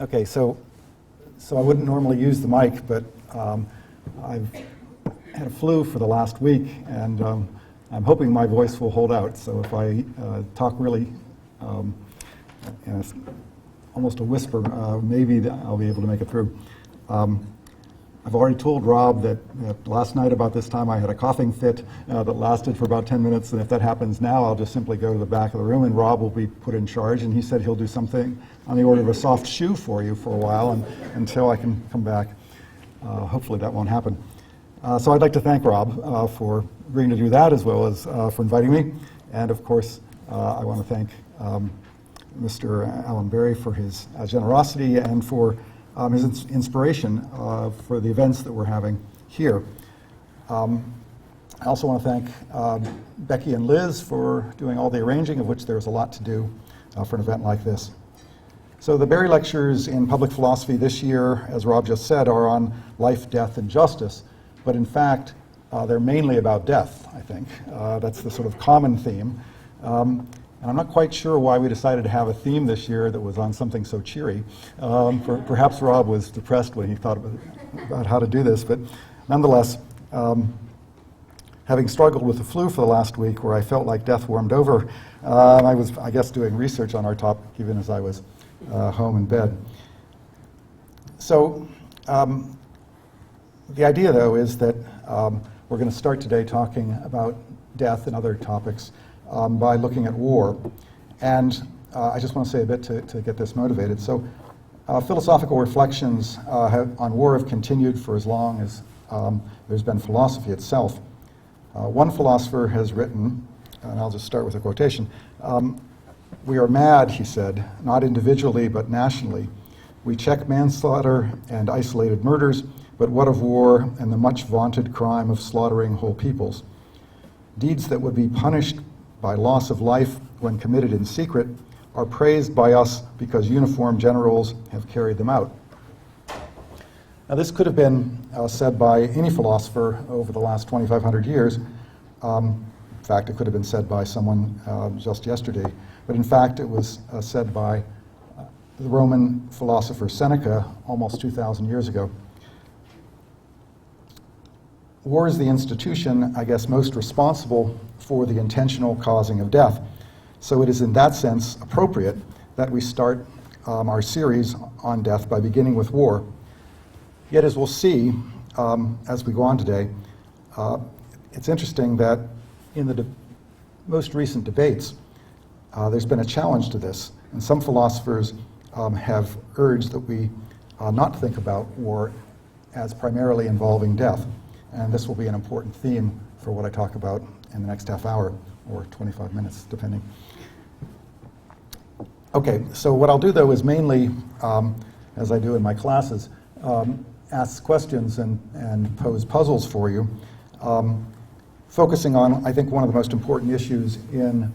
Okay, so I wouldn't normally use the mic, but I've had a flu for the last week, and I'm hoping my voice will hold out. So if I talk really, and it's almost a whisper, maybe I'll be able to make it through. I've already told Rob that last night about this time I had a coughing fit that lasted for about 10 minutes, and if that happens now, I'll just simply go to the back of the room and Rob will be put in charge, and he said he'll do something on the order of a soft shoe for you for a while until I can come back. Hopefully that won't happen. So I'd like to thank Rob for agreeing to do that, as well as for inviting me, and of course I want to thank Mr. Alan Berry for his generosity and for his inspiration for the events that we're having here. I also want to thank Becky and Liz for doing all the arranging, of which there's a lot to do for an event like this. So the Berry Lectures in Public Philosophy this year, as Rob just said, are on life, death, and justice. But in fact, they're mainly about death, I think. That's the sort of common theme. And I'm not quite sure why we decided to have a theme this year that was on something so cheery. Perhaps Rob was depressed when he thought about how to do this, but nonetheless, having struggled with the flu for the last week, where I felt like death warmed over, I was, I guess, doing research on our topic, even as I was home in bed. So the idea, though, is that we're going to start today talking about death and other topics by looking at war. And I just want to say a bit to get this motivated. So philosophical reflections on war have continued for as long as there's been philosophy itself. One philosopher has written, and I'll just start with a quotation, "We are mad," he said, "not individually but nationally. We check manslaughter and isolated murders, but what of war and the much vaunted crime of slaughtering whole peoples? Deeds that would be punished by loss of life when committed in secret are praised by us because uniformed generals have carried them out." Now this could have been said by any philosopher over the last 2,500 years. In fact, it could have been said by someone just yesterday. But in fact, it was said by the Roman philosopher Seneca almost 2,000 years ago. War is the institution, I guess, most responsible for the intentional causing of death. So it is in that sense appropriate that we start our series on death by beginning with war. Yet as we'll see as we go on today, it's interesting that in the most recent debates, there's been a challenge to this. And some philosophers have urged that we not think about war as primarily involving death. And this will be an important theme for what I talk about in the next half hour, or 25 minutes, depending. Okay, so what I'll do, though, is mainly, as I do in my classes, ask questions and pose puzzles for you, focusing on, I think, one of the most important issues in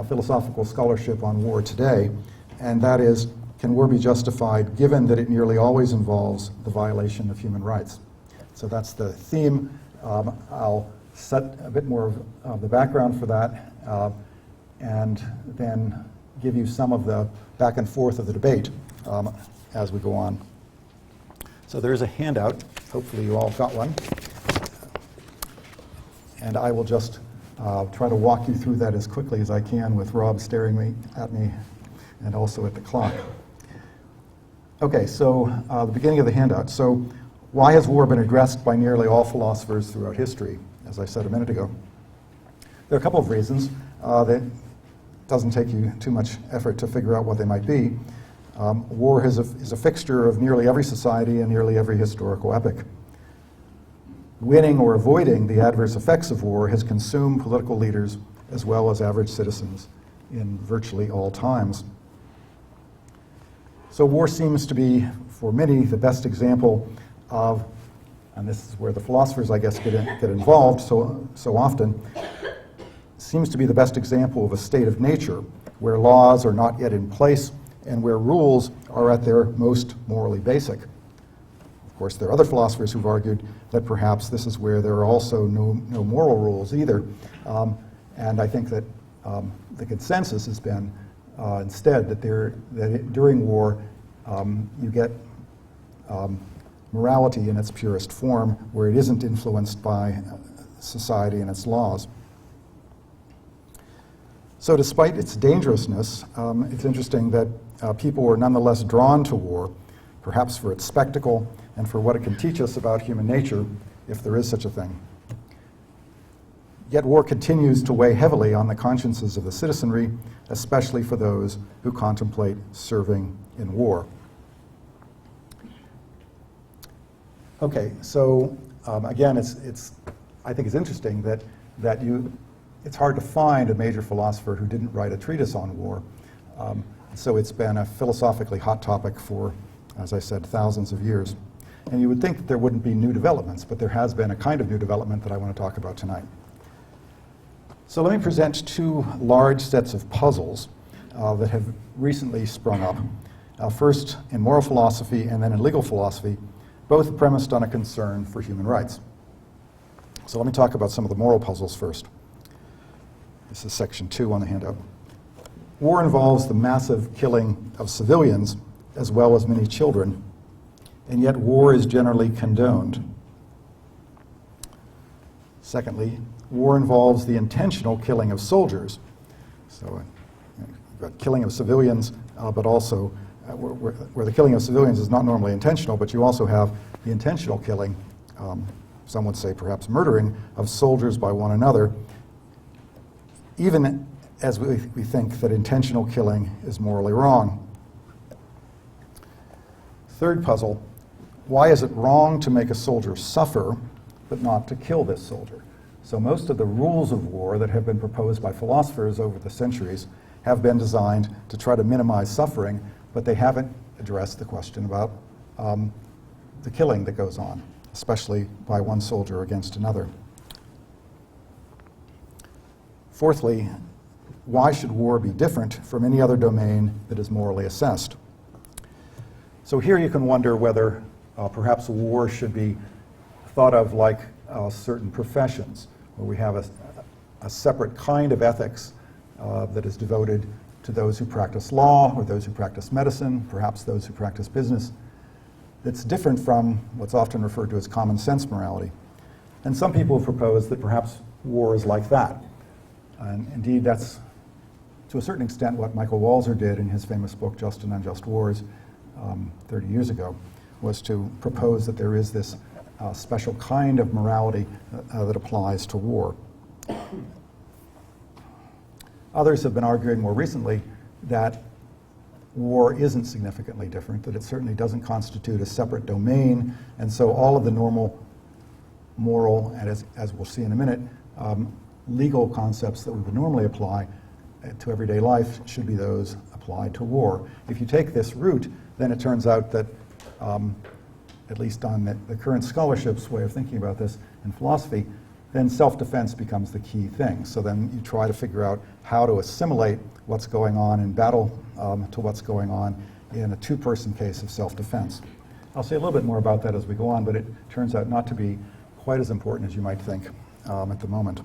philosophical scholarship on war today, and that is, can war be justified given that it nearly always involves the violation of human rights? So that's the theme. I'll set a bit more of the background for that, and then give you some of the back and forth of the debate as we go on. So there's a handout. Hopefully you all got one. And I will just try to walk you through that as quickly as I can with Rob staring at me and also at the clock. Okay, so the beginning of the handout. So why has war been addressed by nearly all philosophers throughout history, as I said a minute ago? There are a couple of reasons that doesn't take you too much effort to figure out what they might be. War is a fixture of nearly every society and nearly every historical epoch. Winning or avoiding the adverse effects of war has consumed political leaders as well as average citizens in virtually all times. So war seems to be, for many, the best example of, and this is where the philosophers, I guess, get involved so often, seems to be the best example of a state of nature where laws are not yet in place and where rules are at their most morally basic. Of course, there are other philosophers who've argued that perhaps this is where there are also no moral rules either. And I think that the consensus has been instead that during war, you get morality in its purest form, where it isn't influenced by society and its laws. So despite its dangerousness, it's interesting that people were nonetheless drawn to war, perhaps for its spectacle and for what it can teach us about human nature, if there is such a thing. Yet war continues to weigh heavily on the consciences of the citizenry, especially for those who contemplate serving in war. Okay, so again, I think it's interesting that it's hard to find a major philosopher who didn't write a treatise on war. So it's been a philosophically hot topic for, as I said, thousands of years. And you would think that there wouldn't be new developments, but there has been a kind of new development that I want to talk about tonight. So let me present two large sets of puzzles that have recently sprung up. First in moral philosophy and then in legal philosophy, both premised on a concern for human rights. So let me talk about some of the moral puzzles first. This is section 2 on the handout. War involves the massive killing of civilians as well as many children, and yet war is generally condoned. Secondly, war involves the intentional killing of soldiers. So you've got killing of civilians, but also where the killing of civilians is not normally intentional, but you also have the intentional killing, some would say perhaps murdering, of soldiers by one another, even as we think that intentional killing is morally wrong. Third puzzle, why is it wrong to make a soldier suffer, but not to kill this soldier? So most of the rules of war that have been proposed by philosophers over the centuries have been designed to try to minimize suffering, but they haven't addressed the question about the killing that goes on, especially by one soldier against another. Fourthly, why should war be different from any other domain that is morally assessed? So here you can wonder whether perhaps war should be thought of like certain professions, where we have a separate kind of ethics that is devoted to those who practice law or those who practice medicine, perhaps those who practice business. That's different from what's often referred to as common sense morality. And some people have proposed that perhaps war is like that. And indeed, that's to a certain extent what Michael Walzer did in his famous book, Just and Unjust Wars, 30 years ago, was to propose that there is this special kind of morality that applies to war. Others have been arguing more recently that war isn't significantly different, that it certainly doesn't constitute a separate domain, and so all of the normal moral, and as we'll see in a minute, legal concepts that we would normally apply to everyday life should be those applied to war. If you take this route, then it turns out that, at least on the current scholarship's way of thinking about this in philosophy, then self-defense becomes the key thing. So then you try to figure out how to assimilate what's going on in battle to what's going on in a two-person case of self-defense. I'll say a little bit more about that as we go on, but it turns out not to be quite as important as you might think at the moment.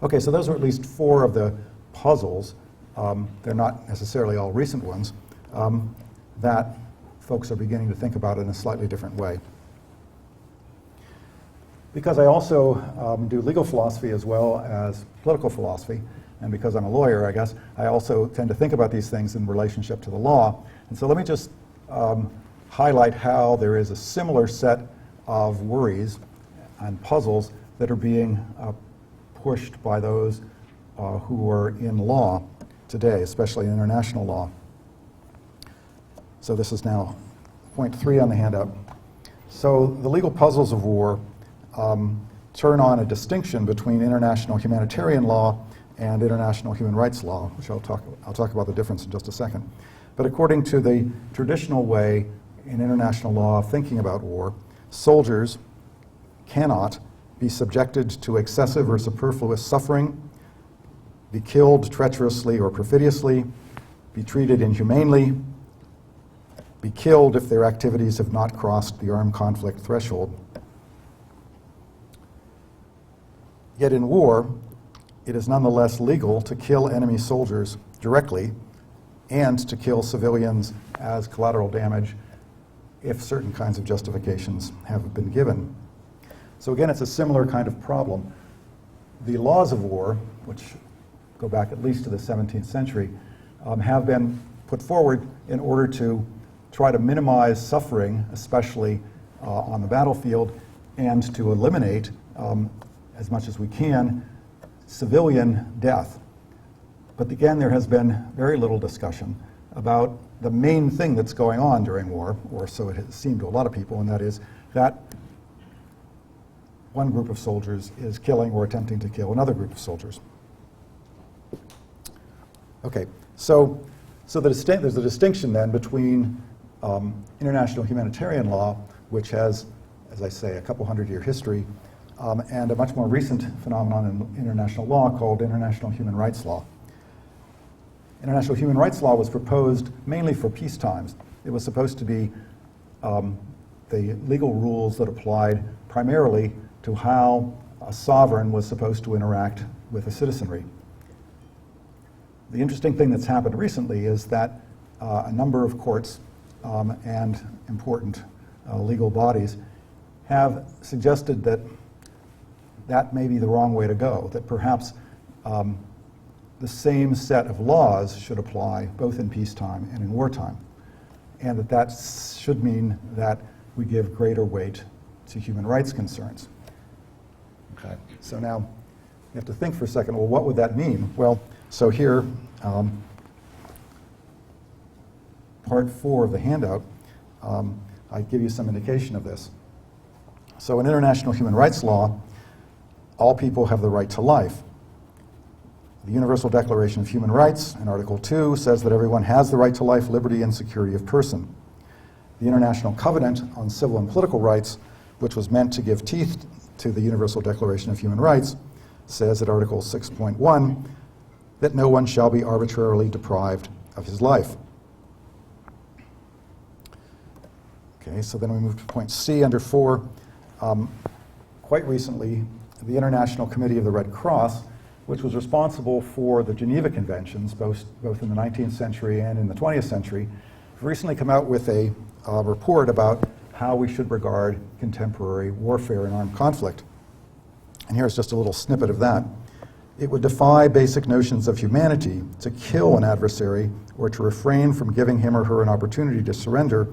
Okay, so those are at least 4 of the puzzles. They're not necessarily all recent ones that folks are beginning to think about in a slightly different way. Because I also do legal philosophy as well as political philosophy, and because I'm a lawyer, I guess, I also tend to think about these things in relationship to the law. And so let me just highlight how there is a similar set of worries and puzzles that are being pushed by those who are in law today, especially in international law. So this is now point 3 on the handout. So the legal puzzles of war turn on a distinction between international humanitarian law and international human rights law, which I'll talk about the difference in just a second. But according to the traditional way in international law of thinking about war, soldiers cannot be subjected to excessive or superfluous suffering, be killed treacherously or perfidiously, be treated inhumanely, be killed if their activities have not crossed the armed conflict threshold. Yet in war, it is nonetheless legal to kill enemy soldiers directly and to kill civilians as collateral damage if certain kinds of justifications have been given. So again, it's a similar kind of problem. The laws of war, which go back at least to the 17th century, have been put forward in order to try to minimize suffering, especially on the battlefield, and to eliminate, as much as we can, civilian death. But again, there has been very little discussion about the main thing that's going on during war, or so it has seemed to a lot of people, and that is that one group of soldiers is killing or attempting to kill another group of soldiers. Okay, so there's a distinction then between international humanitarian law, which has, as I say, a couple hundred-year history, and a much more recent phenomenon in international law called international human rights law. International human rights law was proposed mainly for peace times. It was supposed to be the legal rules that applied primarily to how a sovereign was supposed to interact with a citizenry. The interesting thing that's happened recently is that a number of courts and important legal bodies have suggested that that may be the wrong way to go, that perhaps the same set of laws should apply both in peacetime and in wartime, and that should mean that we give greater weight to human rights concerns. Okay. So now you have to think for a second, well, what would that mean? Well, so here, part 4 of the handout, I give you some indication of this. So in international human rights law, all people have the right to life. The Universal Declaration of Human Rights in Article 2 says that everyone has the right to life, liberty, and security of person. The International Covenant on Civil and Political Rights, which was meant to give teeth to the Universal Declaration of Human Rights, says at Article 6.1 that no one shall be arbitrarily deprived of his life. Okay, so then we move to point C under 4. Quite recently, the International Committee of the Red Cross, which was responsible for the Geneva Conventions, both in the 19th century and in the 20th century, have recently come out with a report about how we should regard contemporary warfare and armed conflict. And here's just a little snippet of that. It would defy basic notions of humanity to kill an adversary or to refrain from giving him or her an opportunity to surrender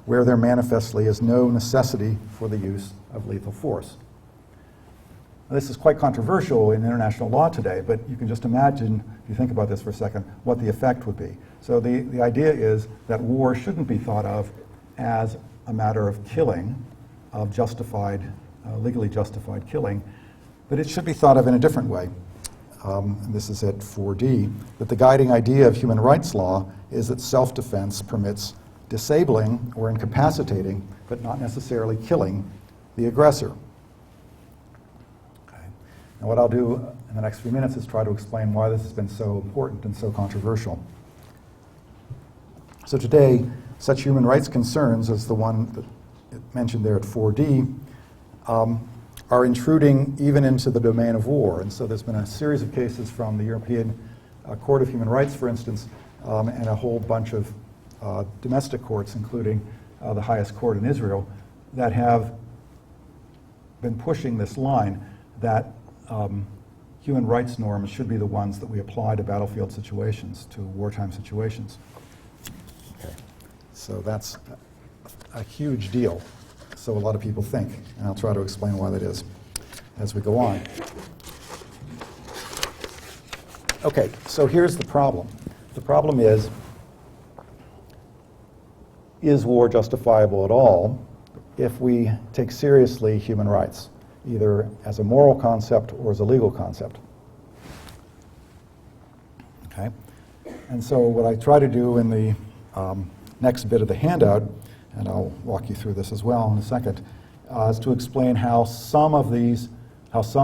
where there manifestly is no necessity for the use of lethal force. Now, this is quite controversial in international law today, but you can just imagine, if you think about this for a second, what the effect would be. So the idea is that war shouldn't be thought of as a matter of killing, of justified, legally justified killing, but it should be thought of in a different way. And this is at 4D, that the guiding idea of human rights law is that self-defense permits disabling or incapacitating, but not necessarily killing, the aggressor. Okay. Now what I'll do in the next few minutes is try to explain why this has been so important and so controversial. So today, such human rights concerns as the one that mentioned there at 4D are intruding even into the domain of war. And so there's been a series of cases from the European Court of Human Rights, for instance, and a whole bunch of domestic courts, including the highest court in Israel, that have been pushing this line that human rights norms should be the ones that we apply to battlefield situations, to wartime situations. Okay. So that's a huge deal, so a lot of people think, and I'll try to explain why that is as we go on. Okay, so here's the problem. The problem is war justifiable at all if we take seriously human rights, either as a moral concept or as a legal concept? Okay, and so what I try to do in the next bit of the handout, and I'll walk you through this as well in a second, is to explain how some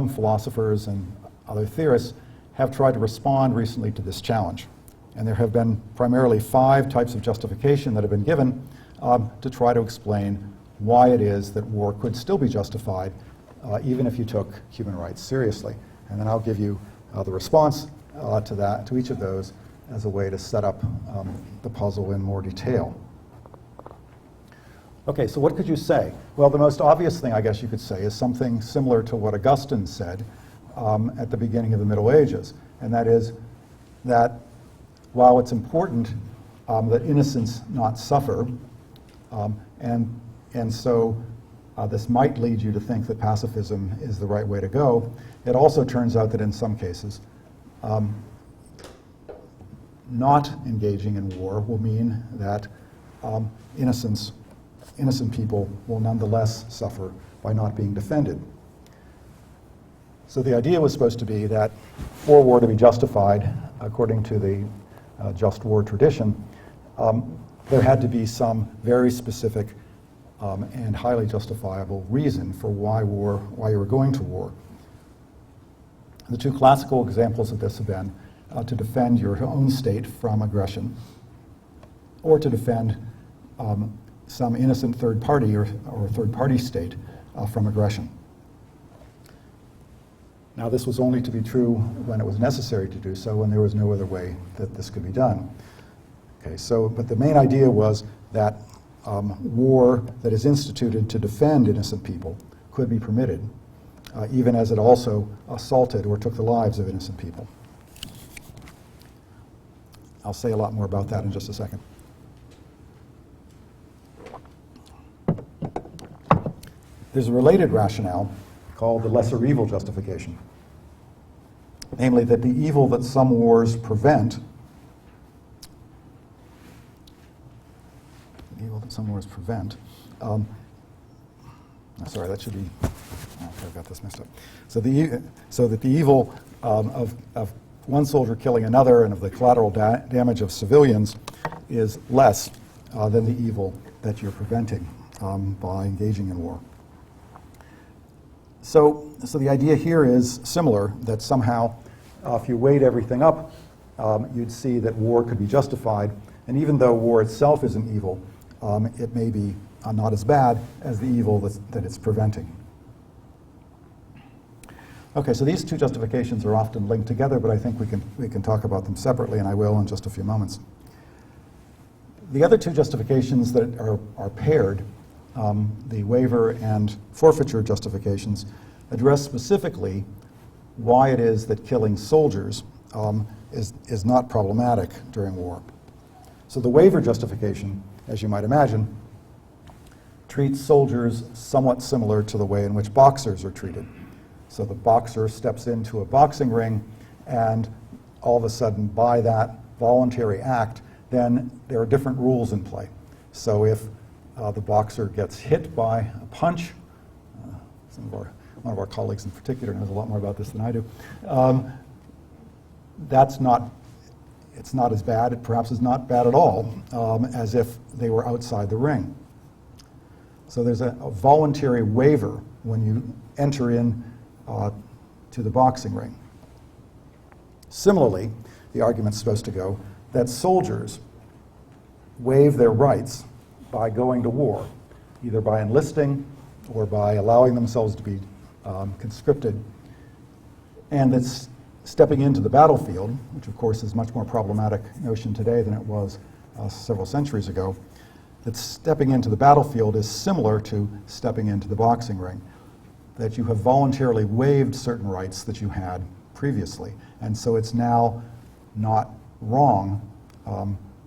philosophers and other theorists have tried to respond recently to this challenge. And there have been primarily 5 types of justification that have been given to try to explain why it is that war could still be justified even if you took human rights seriously. And then I'll give you the response to each of those, as a way to set up the puzzle in more detail. Okay, so what could you say? Well, the most obvious thing I guess you could say is something similar to what Augustine said at the beginning of the Middle Ages, and that is that while it's important that innocents not suffer, and so this might lead you to think that pacifism is the right way to go, it also turns out that in some cases, not engaging in war will mean that innocent people will nonetheless suffer by not being defended. So the idea was supposed to be that for war to be justified, according to the just war tradition, there had to be some very specific and highly justifiable reason for why you were going to war. The two classical examples of this have been to defend your own state from aggression, or to defend some innocent third party or third party state from aggression. Now, this was only to be true when it was necessary to do so, when there was no other way that this could be done. Okay, so, but the main idea was that war that is instituted to defend innocent people could be permitted, even as it also assaulted or took the lives of innocent people. I'll say a lot more about that in just a second. There's a related rationale called the lesser evil justification, namely that the evil that some wars prevent, sorry, that should be, okay, I've got this messed up. So that the evil of one soldier killing another and of the collateral damage of civilians is less than the evil that you're preventing by engaging in war. So the idea here is similar, that somehow if you weighed everything up, you'd see that war could be justified, and even though war itself isn't evil, it may be not as bad as the evil that it's preventing. Okay, so these two justifications are often linked together, but I think we can talk about them separately, and I will in just a few moments. The other two justifications that are paired, the waiver and forfeiture justifications, address specifically why it is that killing soldiers is not problematic during war. So the waiver justification, as you might imagine, treats soldiers somewhat similar to the way in which boxers are treated. So the boxer steps into a boxing ring, and all of a sudden, by that voluntary act, then there are different rules in play. So if the boxer gets hit by a punch, one of our colleagues in particular knows a lot more about this than I do, it's not as bad, it perhaps is not bad at all, as if they were outside the ring. So there's a voluntary waiver when you enter in to the boxing ring. Similarly, the argument's supposed to go that soldiers waive their rights by going to war, either by enlisting or by allowing themselves to be conscripted, and that's stepping into the battlefield, which of course is a much more problematic notion today than it was several centuries ago, that stepping into the battlefield is similar to stepping into the boxing ring, that you have voluntarily waived certain rights that you had previously, and so it's now not wrong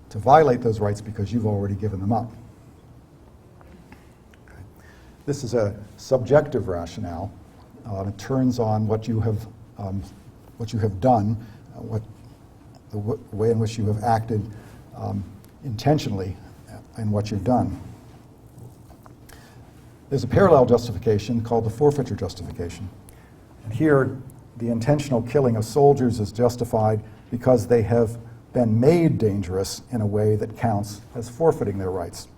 to violate those rights because you've already given them up. Okay. This is a subjective rationale. It turns on what you have done, the way in which you have acted intentionally in what you've done. There's a parallel justification called the forfeiture justification. And here, the intentional killing of soldiers is justified because they have been made dangerous in a way that counts as forfeiting their rights.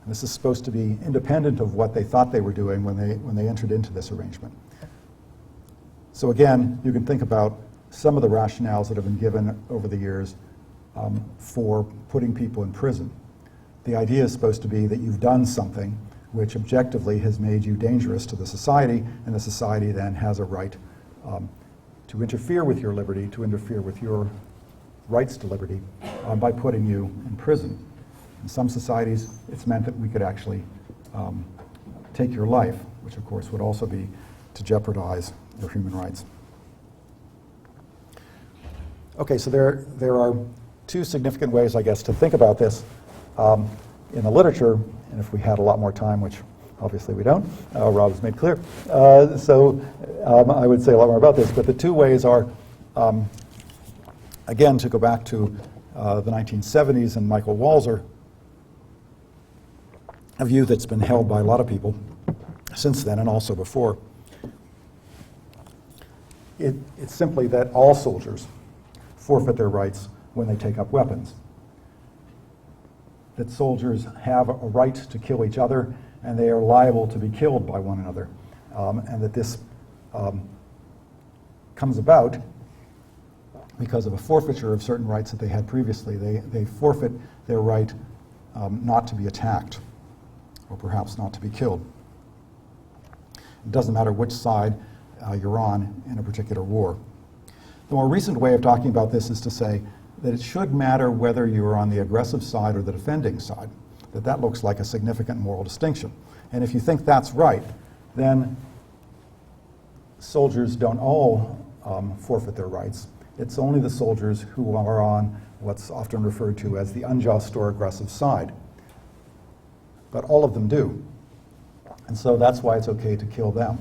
And this is supposed to be independent of what they thought they were doing when they entered into this arrangement. So again, you can think about some of the rationales that have been given over the years for putting people in prison. The idea is supposed to be that you've done something which objectively has made you dangerous to the society, and the society then has a right to interfere with your liberty, to interfere with your rights to liberty by putting you in prison. In some societies, it's meant that we could actually take your life, which of course would also be to jeopardize your human rights. Okay, so there are two significant ways, I guess, to think about this in the literature, and if we had a lot more time, which obviously we don't, Rob has made clear, so I would say a lot more about this, but the two ways are, again, to go back to the 1970s and Michael Walzer, a view that's been held by a lot of people since then and also before. It's simply that all soldiers forfeit their rights when they take up weapons. That soldiers have a right to kill each other and they are liable to be killed by one another. And that this comes about because of a forfeiture of certain rights that they had previously. They forfeit their right not to be attacked, or perhaps not to be killed. It doesn't matter which side you're on in a particular war. The more recent way of talking about this is to say that it should matter whether you're on the aggressive side or the defending side, that looks like a significant moral distinction. And if you think that's right, then soldiers don't all forfeit their rights. It's only the soldiers who are on what's often referred to as the unjust or aggressive side. But all of them do. And so that's why it's okay to kill them.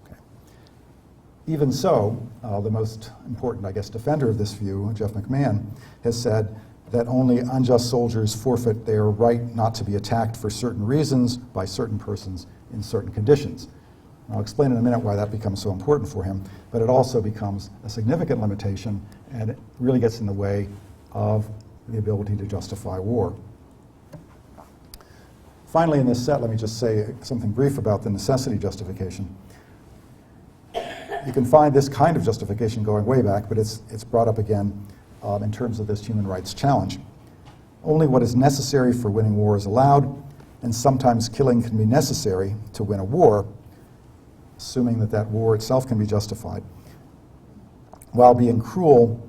Okay. Even so, the most important, I guess, defender of this view, Jeff McMahon, has said that only unjust soldiers forfeit their right not to be attacked for certain reasons by certain persons in certain conditions. I'll explain in a minute why that becomes so important for him, but it also becomes a significant limitation, and it really gets in the way of the ability to justify war. Finally, in this set, let me just say something brief about the necessity justification. You can find this kind of justification going way back, but it's brought up again in terms of this human rights challenge. Only what is necessary for winning war is allowed, and sometimes killing can be necessary to win a war, assuming that that war itself can be justified. While being cruel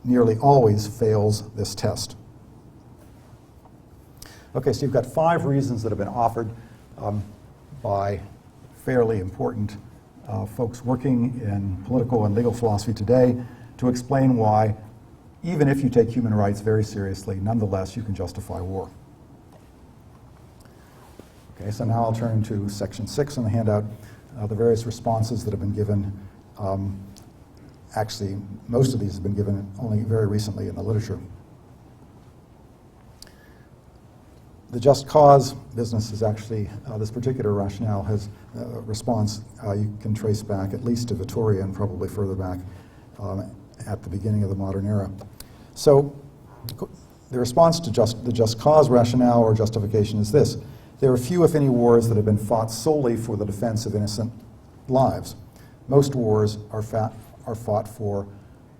nearly always fails this test. Okay, so you've got 5 reasons that have been offered by fairly important folks working in political and legal philosophy today to explain why, even if you take human rights very seriously, nonetheless you can justify war. Okay, so now I'll turn to section 6 in the handout, the various responses that have been given. Actually, most of these have been given only very recently in the literature. The just cause business is actually, this particular rationale has a response you can trace back at least to Vittoria and probably further back at the beginning of the modern era. So the response to the just cause rationale or justification is this. There are few, if any, wars that have been fought solely for the defense of innocent lives. Most wars are fought for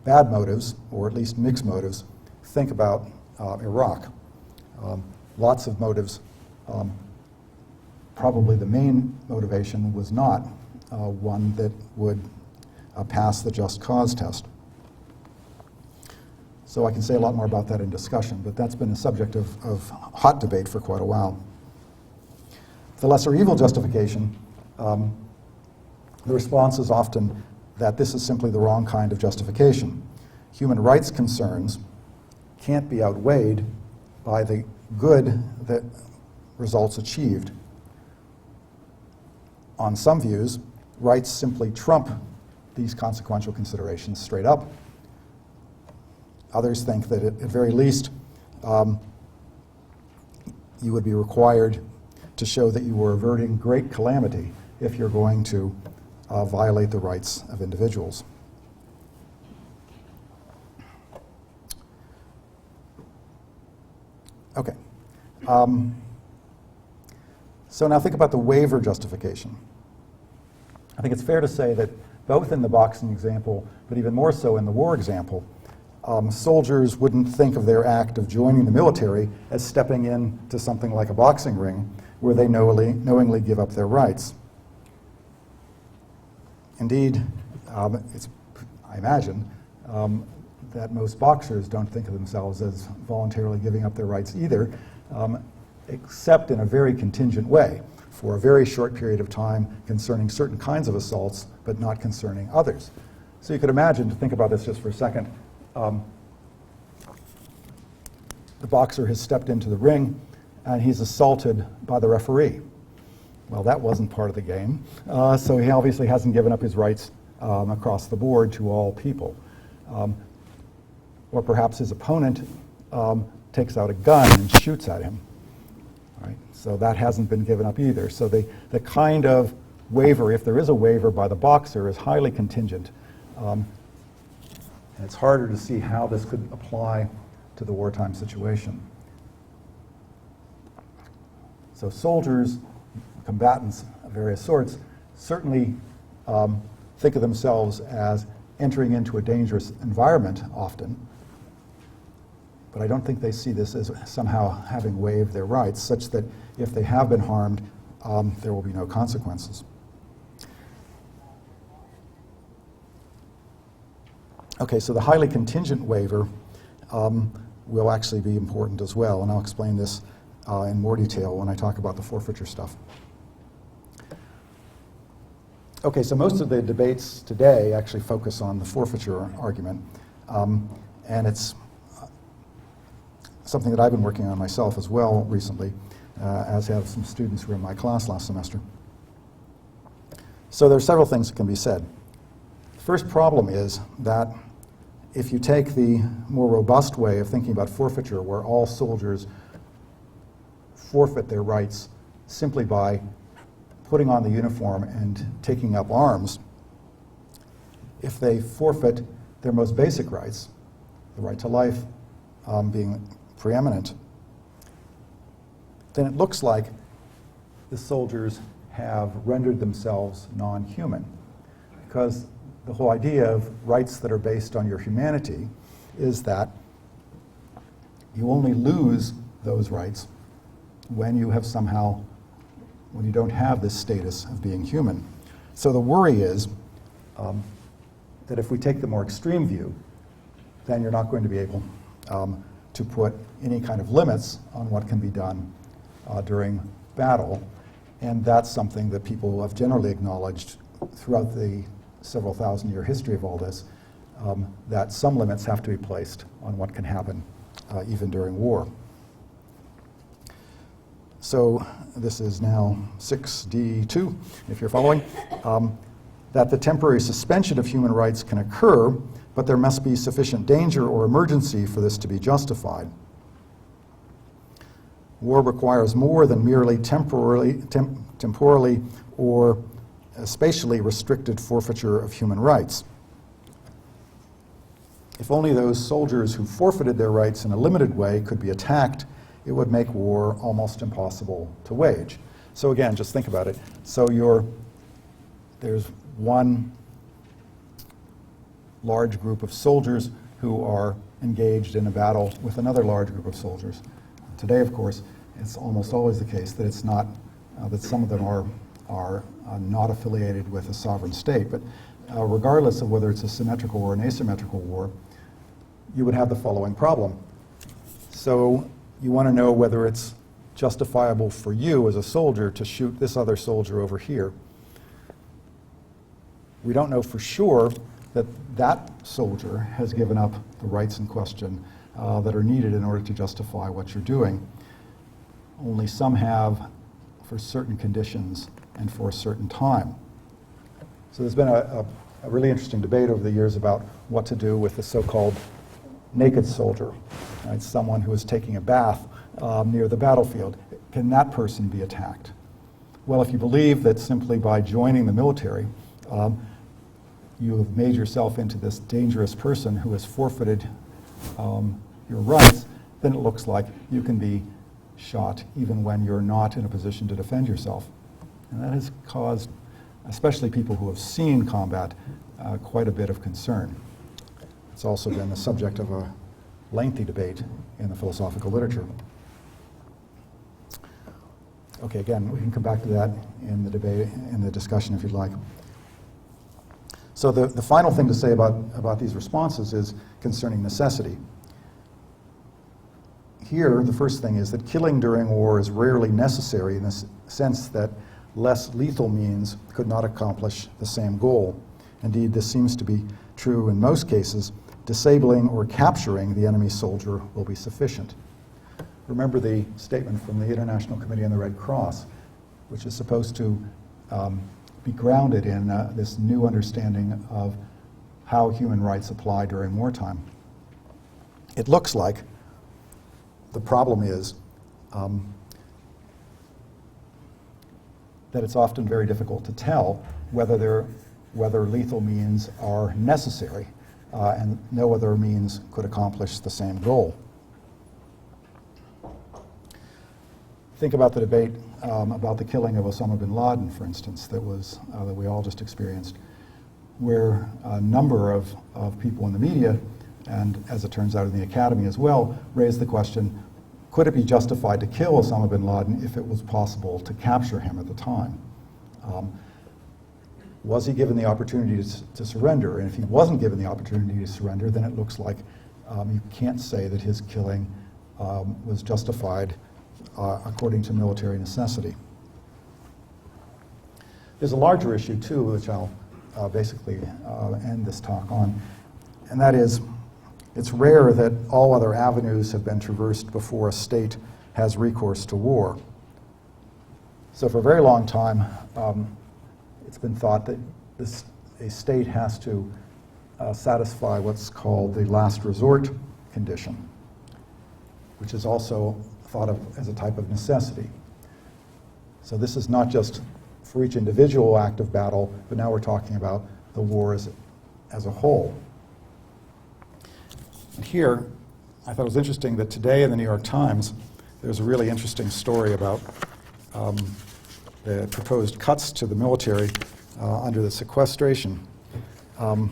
bad motives, or at least mixed motives. Think about Iraq. Lots of motives. Probably the main motivation was not one that would pass the just cause test. So I can say a lot more about that in discussion, but that's been a subject of hot debate for quite a while. The lesser evil justification, the response is often that this is simply the wrong kind of justification. Human rights concerns can't be outweighed by the good that results achieved. On some views, rights simply trump these consequential considerations straight up. Others think that at very least you would be required to show that you were averting great calamity if you're going to violate the rights of individuals. Okay. So now think about the waiver justification. I think it's fair to say that both in the boxing example, but even more so in the war example, soldiers wouldn't think of their act of joining the military as stepping into something like a boxing ring where they knowingly give up their rights. Indeed, I imagine that most boxers don't think of themselves as voluntarily giving up their rights either, except in a very contingent way, for a very short period of time concerning certain kinds of assaults, but not concerning others. So you could imagine, to think about this just for a second, the boxer has stepped into the ring and he's assaulted by the referee. Well, that wasn't part of the game, so he obviously hasn't given up his rights across the board to all people. Or perhaps his opponent takes out a gun and shoots at him. Right? So that hasn't been given up either. So the kind of waiver, if there is a waiver by the boxer, is highly contingent. And it's harder to see how this could apply to the wartime situation. So soldiers, combatants of various sorts, certainly think of themselves as entering into a dangerous environment often, but I don't think they see this as somehow having waived their rights, such that if they have been harmed, there will be no consequences. Okay, so the highly contingent waiver will actually be important as well, and I'll explain this in more detail when I talk about the forfeiture stuff. Okay, so most of the debates today actually focus on the forfeiture argument, and it's something that I've been working on myself as well recently, as have some students who were in my class last semester. So there are several things that can be said. The first problem is that if you take the more robust way of thinking about forfeiture, where all soldiers forfeit their rights simply by putting on the uniform and taking up arms, if they forfeit their most basic rights, the right to life being preeminent, then it looks like the soldiers have rendered themselves non-human, because the whole idea of rights that are based on your humanity is that you only lose those rights when you have somehow, when you don't have this status of being human. So the worry is that if we take the more extreme view, then you're not going to be able to put any kind of limits on what can be done during battle. And that's something that people have generally acknowledged throughout the several thousand-year history of all this, that some limits have to be placed on what can happen even during war. So this is now 6D2, if you're following, that the temporary suspension of human rights can occur, but there must be sufficient danger or emergency for this to be justified. War requires more than merely temporally or spatially restricted forfeiture of human rights. If only those soldiers who forfeited their rights in a limited way could be attacked, it would make war almost impossible to wage. So again, just think about it. So there's one large group of soldiers who are engaged in a battle with another large group of soldiers. Today, of course, it's almost always the case that it's not, that some of them are not affiliated with a sovereign state, but regardless of whether it's a symmetrical or an asymmetrical war, you would have the following problem. So you want to know whether it's justifiable for you as a soldier to shoot this other soldier over here. We don't know for sure that that soldier has given up the rights in question that are needed in order to justify what you're doing. Only some have for certain conditions and for a certain time. So there's been a really interesting debate over the years about what to do with the so-called naked soldier, right? Someone who is taking a bath near the battlefield. Can that person be attacked? Well, if you believe that simply by joining the military, you have made yourself into this dangerous person who has forfeited your rights, then it looks like you can be shot even when you're not in a position to defend yourself. And that has caused, especially people who have seen combat, quite a bit of concern. It's also been the subject of a lengthy debate in the philosophical literature. Okay, again, we can come back to that in the debate, in the discussion if you'd like. So the final thing to say about these responses is concerning necessity. Here, the first thing is that killing during war is rarely necessary in the sense that less lethal means could not accomplish the same goal. Indeed, this seems to be true in most cases. Disabling or capturing the enemy soldier will be sufficient. Remember the statement from the International Committee on the Red Cross, which is supposed to be grounded in this new understanding of how human rights apply during wartime. It looks like the problem is that it's often very difficult to tell whether lethal means are necessary, and no other means could accomplish the same goal. Think about the debate about the killing of Osama bin Laden, for instance, that we all just experienced, where a number of people in the media, and as it turns out in the academy as well, raised the question, could it be justified to kill Osama bin Laden if it was possible to capture him at the time? Was he given the opportunity to surrender? And if he wasn't given the opportunity to surrender, then it looks like you can't say that his killing was justified according to military necessity. There's a larger issue, too, which I'll basically end this talk on, and that is, it's rare that all other avenues have been traversed before a state has recourse to war. So for a very long time, it's been thought that a state has to satisfy what's called the last resort condition, which is also thought of as a type of necessity. So this is not just for each individual act of battle, but now we're talking about the war as a whole. And here, I thought it was interesting that today in the New York Times, there's a really interesting story about the proposed cuts to the military under the sequestration. And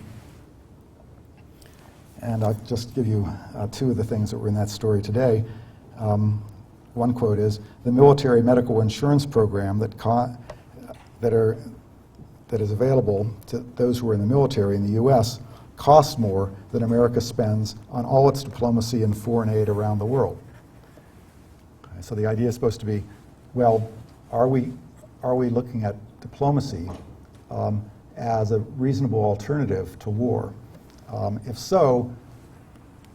I'll just give you two of the things that were in that story today. One quote is, the military medical insurance program that is available to those who are in the military in the U.S. costs more than America spends on all its diplomacy and foreign aid around the world. So the idea is supposed to be, well, are we looking at diplomacy as a reasonable alternative to war? If so,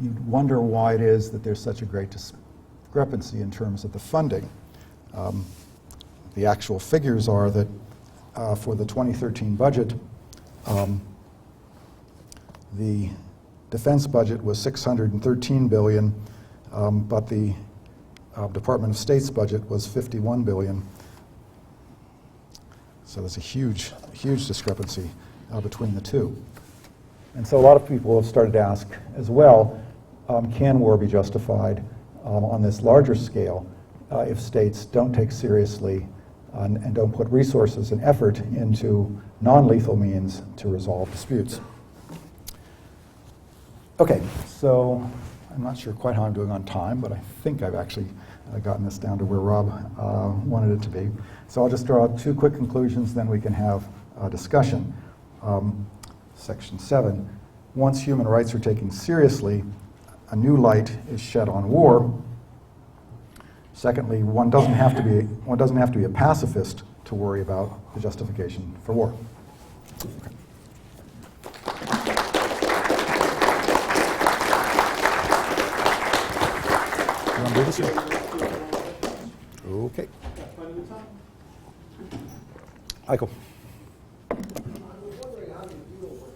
you'd wonder why it is that there's such a great discrepancy in terms of the funding. The actual figures are that for the 2013 budget, the defense budget was $613 billion, but the Department of State's budget was $51 billion. So there's a huge discrepancy between the two. And so a lot of people have started to ask as well, can war be justified on this larger scale if states don't take seriously and don't put resources and effort into non-lethal means to resolve disputes? Okay, so I'm not sure quite how I'm doing on time, but I think I've actually gotten this down to where Rob wanted it to be. So I'll just draw out two quick conclusions, then we can have a discussion. Section 7, once human rights are taken seriously, a new light is shed on war. Secondly, one doesn't have to be a pacifist to worry about the justification for war. Okay. You want to do this here? Okay. Michael. I was wondering how you deal with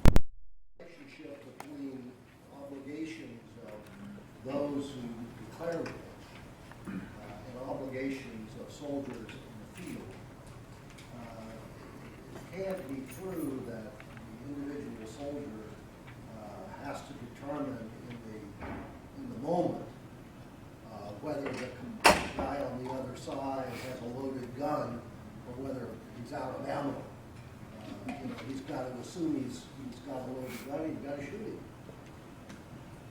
the relationship between obligations of those who declare war and obligations of soldiers in the field. It can't be true that the individual soldier has to determine in the moment whether the guy on the other side has a loaded gun or whether he's out of ammo. He's got to assume he's got a loaded gun, he's got to shoot him.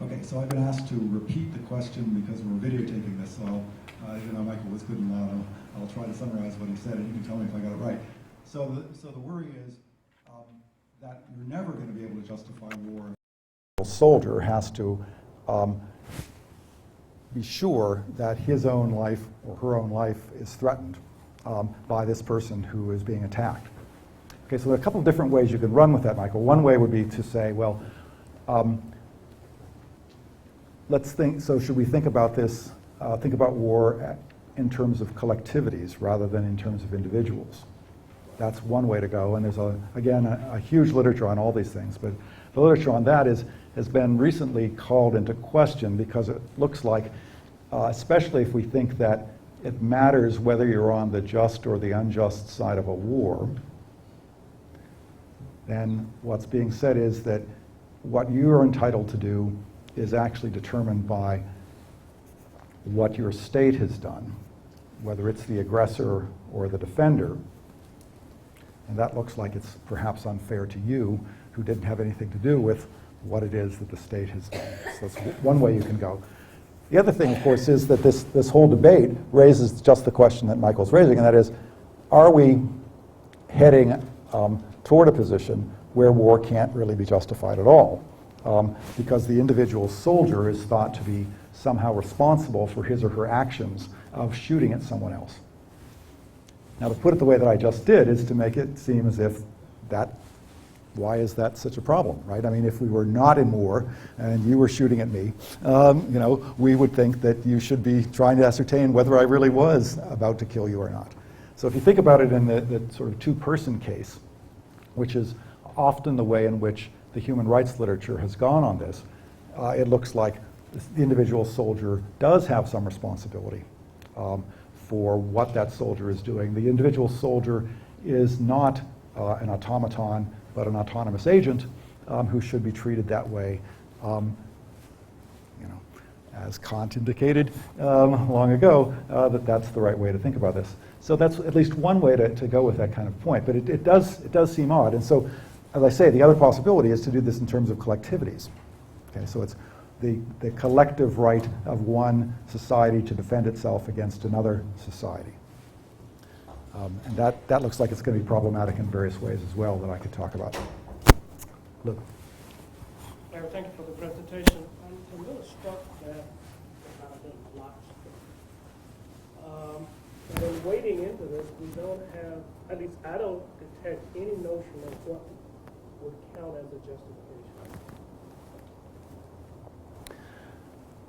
Okay, so I've been asked to repeat the question because we're videotaping this, so even though Michael was good and loud, I'll try to summarize what he said, and you can tell me if I got it right. So the worry is that you're never going to be able to justify war. A soldier has to be sure that his own life or her own life is threatened by this person who is being attacked. Okay, so there are a couple of different ways you could run with that, Michael. One way would be to say, well, let's think, so should we think about this, think about war in terms of collectivities rather than in terms of individuals? That's one way to go, and there's, again, a huge literature on all these things, but the literature on that has been recently called into question because it looks like, especially if we think that it matters whether you're on the just or the unjust side of a war, then what's being said is that what you are entitled to do is actually determined by what your state has done, whether it's the aggressor or the defender. And that looks like it's perhaps unfair to you, who didn't have anything to do with what it is that the state has done. So that's one way you can go. The other thing, of course, is that this whole debate raises just the question that Michael's raising, and that is, are we heading toward a position where war can't really be justified at all? Because the individual soldier is thought to be somehow responsible for his or her actions of shooting at someone else. Now, to put it the way that I just did is to make it seem as if why is that such a problem, right? I mean, if we were not in war and you were shooting at me, we would think that you should be trying to ascertain whether I really was about to kill you or not. So if you think about it in the sort of two-person case, which is often the way in which the human rights literature has gone on this, it looks like the individual soldier does have some responsibility for what that soldier is doing. The individual soldier is not an automaton, but an autonomous agent who should be treated that way, as Kant indicated long ago, that's the right way to think about this. So that's at least one way to go with that kind of point, but it does seem odd. And so, as I say, the other possibility is to do this in terms of collectivities. Okay, so it's the collective right of one society to defend itself against another society. And that looks like it's going to be problematic in various ways as well that I could talk about. Luke. Larry, thank you for the presentation. I'm really struck that I've been lots. And in wading into this, we don't have, at least I don't detect any notion of what would count as a justification.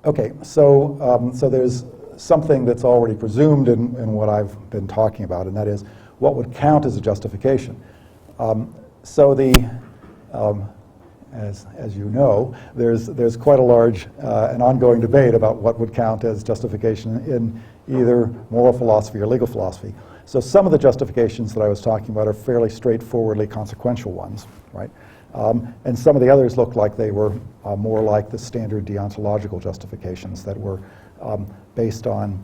Okay, so there's something that's already presumed in what I've been talking about, and that is what would count as a justification. As you know, there's quite a large and ongoing debate about what would count as justification in either moral philosophy or legal philosophy. So some of the justifications that I was talking about are fairly straightforwardly consequential ones, right? And some of the others look like they were more like the standard deontological justifications that were based on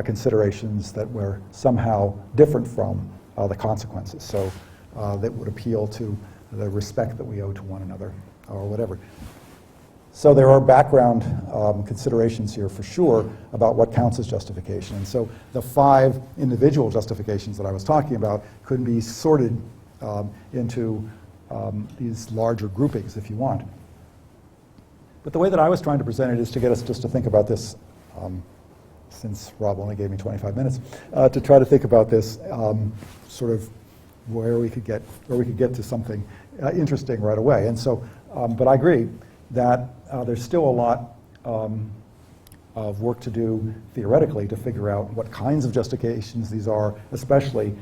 considerations that were somehow different from the consequences. So that would appeal to the respect that we owe to one another or whatever. So there are background considerations here for sure about what counts as justification. And so the 5 individual justifications that I was talking about could be sorted into these larger groupings if you want. But the way that I was trying to present it is to get us just to think about this, since Rob only gave me 25 minutes, to try to think about this sort of where we could get to something interesting right away. And so, but I agree that there's still a lot of work to do theoretically to figure out what kinds of justifications these are, especially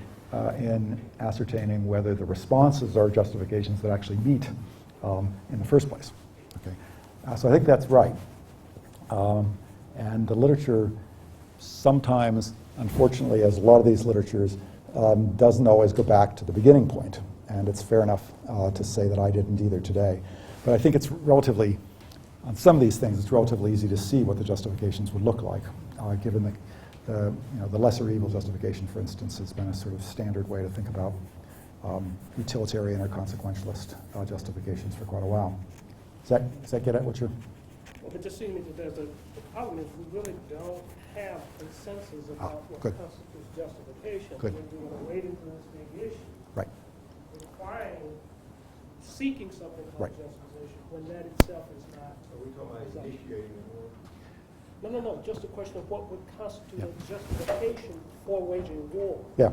in ascertaining whether the responses are justifications that actually meet in the first place. Okay, so I think that's right. And the literature sometimes, unfortunately, as a lot of these literatures, doesn't always go back to the beginning point. And it's fair enough to say that I didn't either today. But I think it's relatively, on some of these things, it's relatively easy to see what the justifications would look like, given the lesser evil justification, for instance, has been a sort of standard way to think about utilitarian or consequentialist justifications for quite a while. Does that get at what you're... Well, it just seems that the problem is we really don't have consensus about what good. constitutes justification. Good. We're going to wade into this big issue. Right. Requiring seeking something called Right. justification, when that itself is not. Are we talking about initiating an order? No, just a question of what would constitute a justification for waging war. Yeah.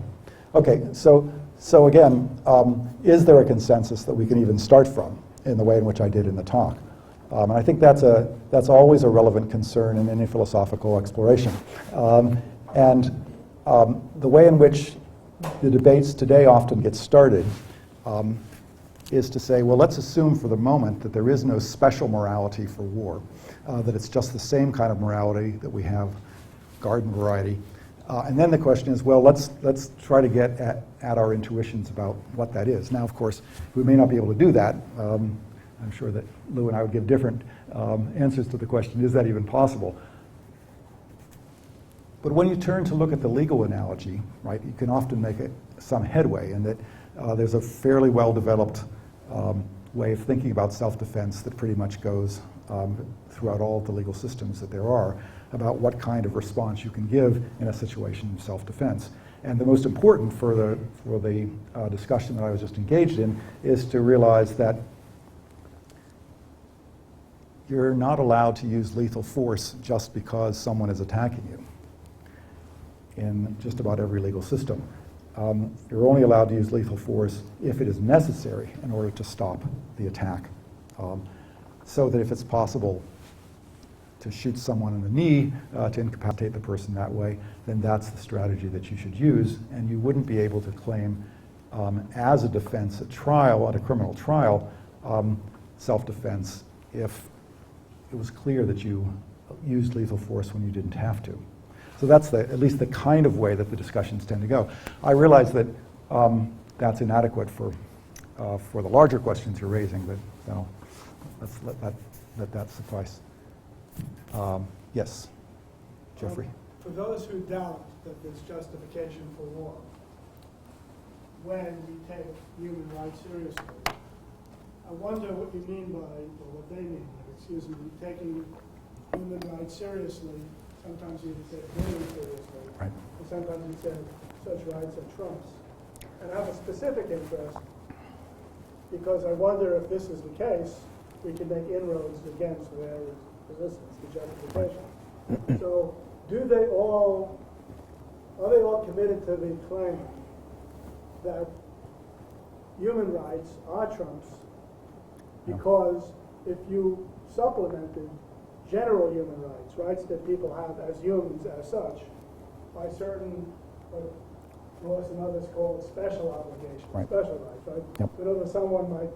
Okay, so again, is there a consensus that we can even start from in the way in which I did in the talk? And I think that's always a relevant concern in any philosophical exploration. The way in which the debates today often get started is to say, well, let's assume for the moment that there is no special morality for war, that it's just the same kind of morality that we have, garden variety. And then the question is, well, let's try to get at our intuitions about what that is. Now, of course, we may not be able to do that. I'm sure that Lou and I would give different answers to the question, is that even possible? But when you turn to look at the legal analogy, right, you can often make some headway in that there's a fairly well-developed way of thinking about self-defense that pretty much goes throughout all of the legal systems that there are about what kind of response you can give in a situation of self-defense. And the most important for the discussion that I was just engaged in is to realize that you're not allowed to use lethal force just because someone is attacking you in just about every legal system. You're only allowed to use lethal force if it is necessary in order to stop the attack. So that if it's possible to shoot someone in the knee to incapacitate the person that way, then that's the strategy that you should use, and you wouldn't be able to claim as a defense at trial, at a criminal trial, self-defense if it was clear that you used lethal force when you didn't have to. So that's at least the kind of way that the discussions tend to go. I realize that that's inadequate for the larger questions you're raising, but let's let that suffice. Yes, Jeffrey. For those who doubt that there's justification for war, when we take human rights seriously, I wonder what you mean by, or what they mean by, taking human rights seriously. Sometimes you say very seriously, right. And sometimes you say such rights are trumps. And I have a specific interest because I wonder if this is the case, we can make inroads against where is resistance to justification. So, are they all committed to the claim that human rights are trumps? Because if you supplemented general human rights, rights that people have as humans as such, by certain, what Ross and others call special obligations, right. Special rights, right? Yep. But other someone might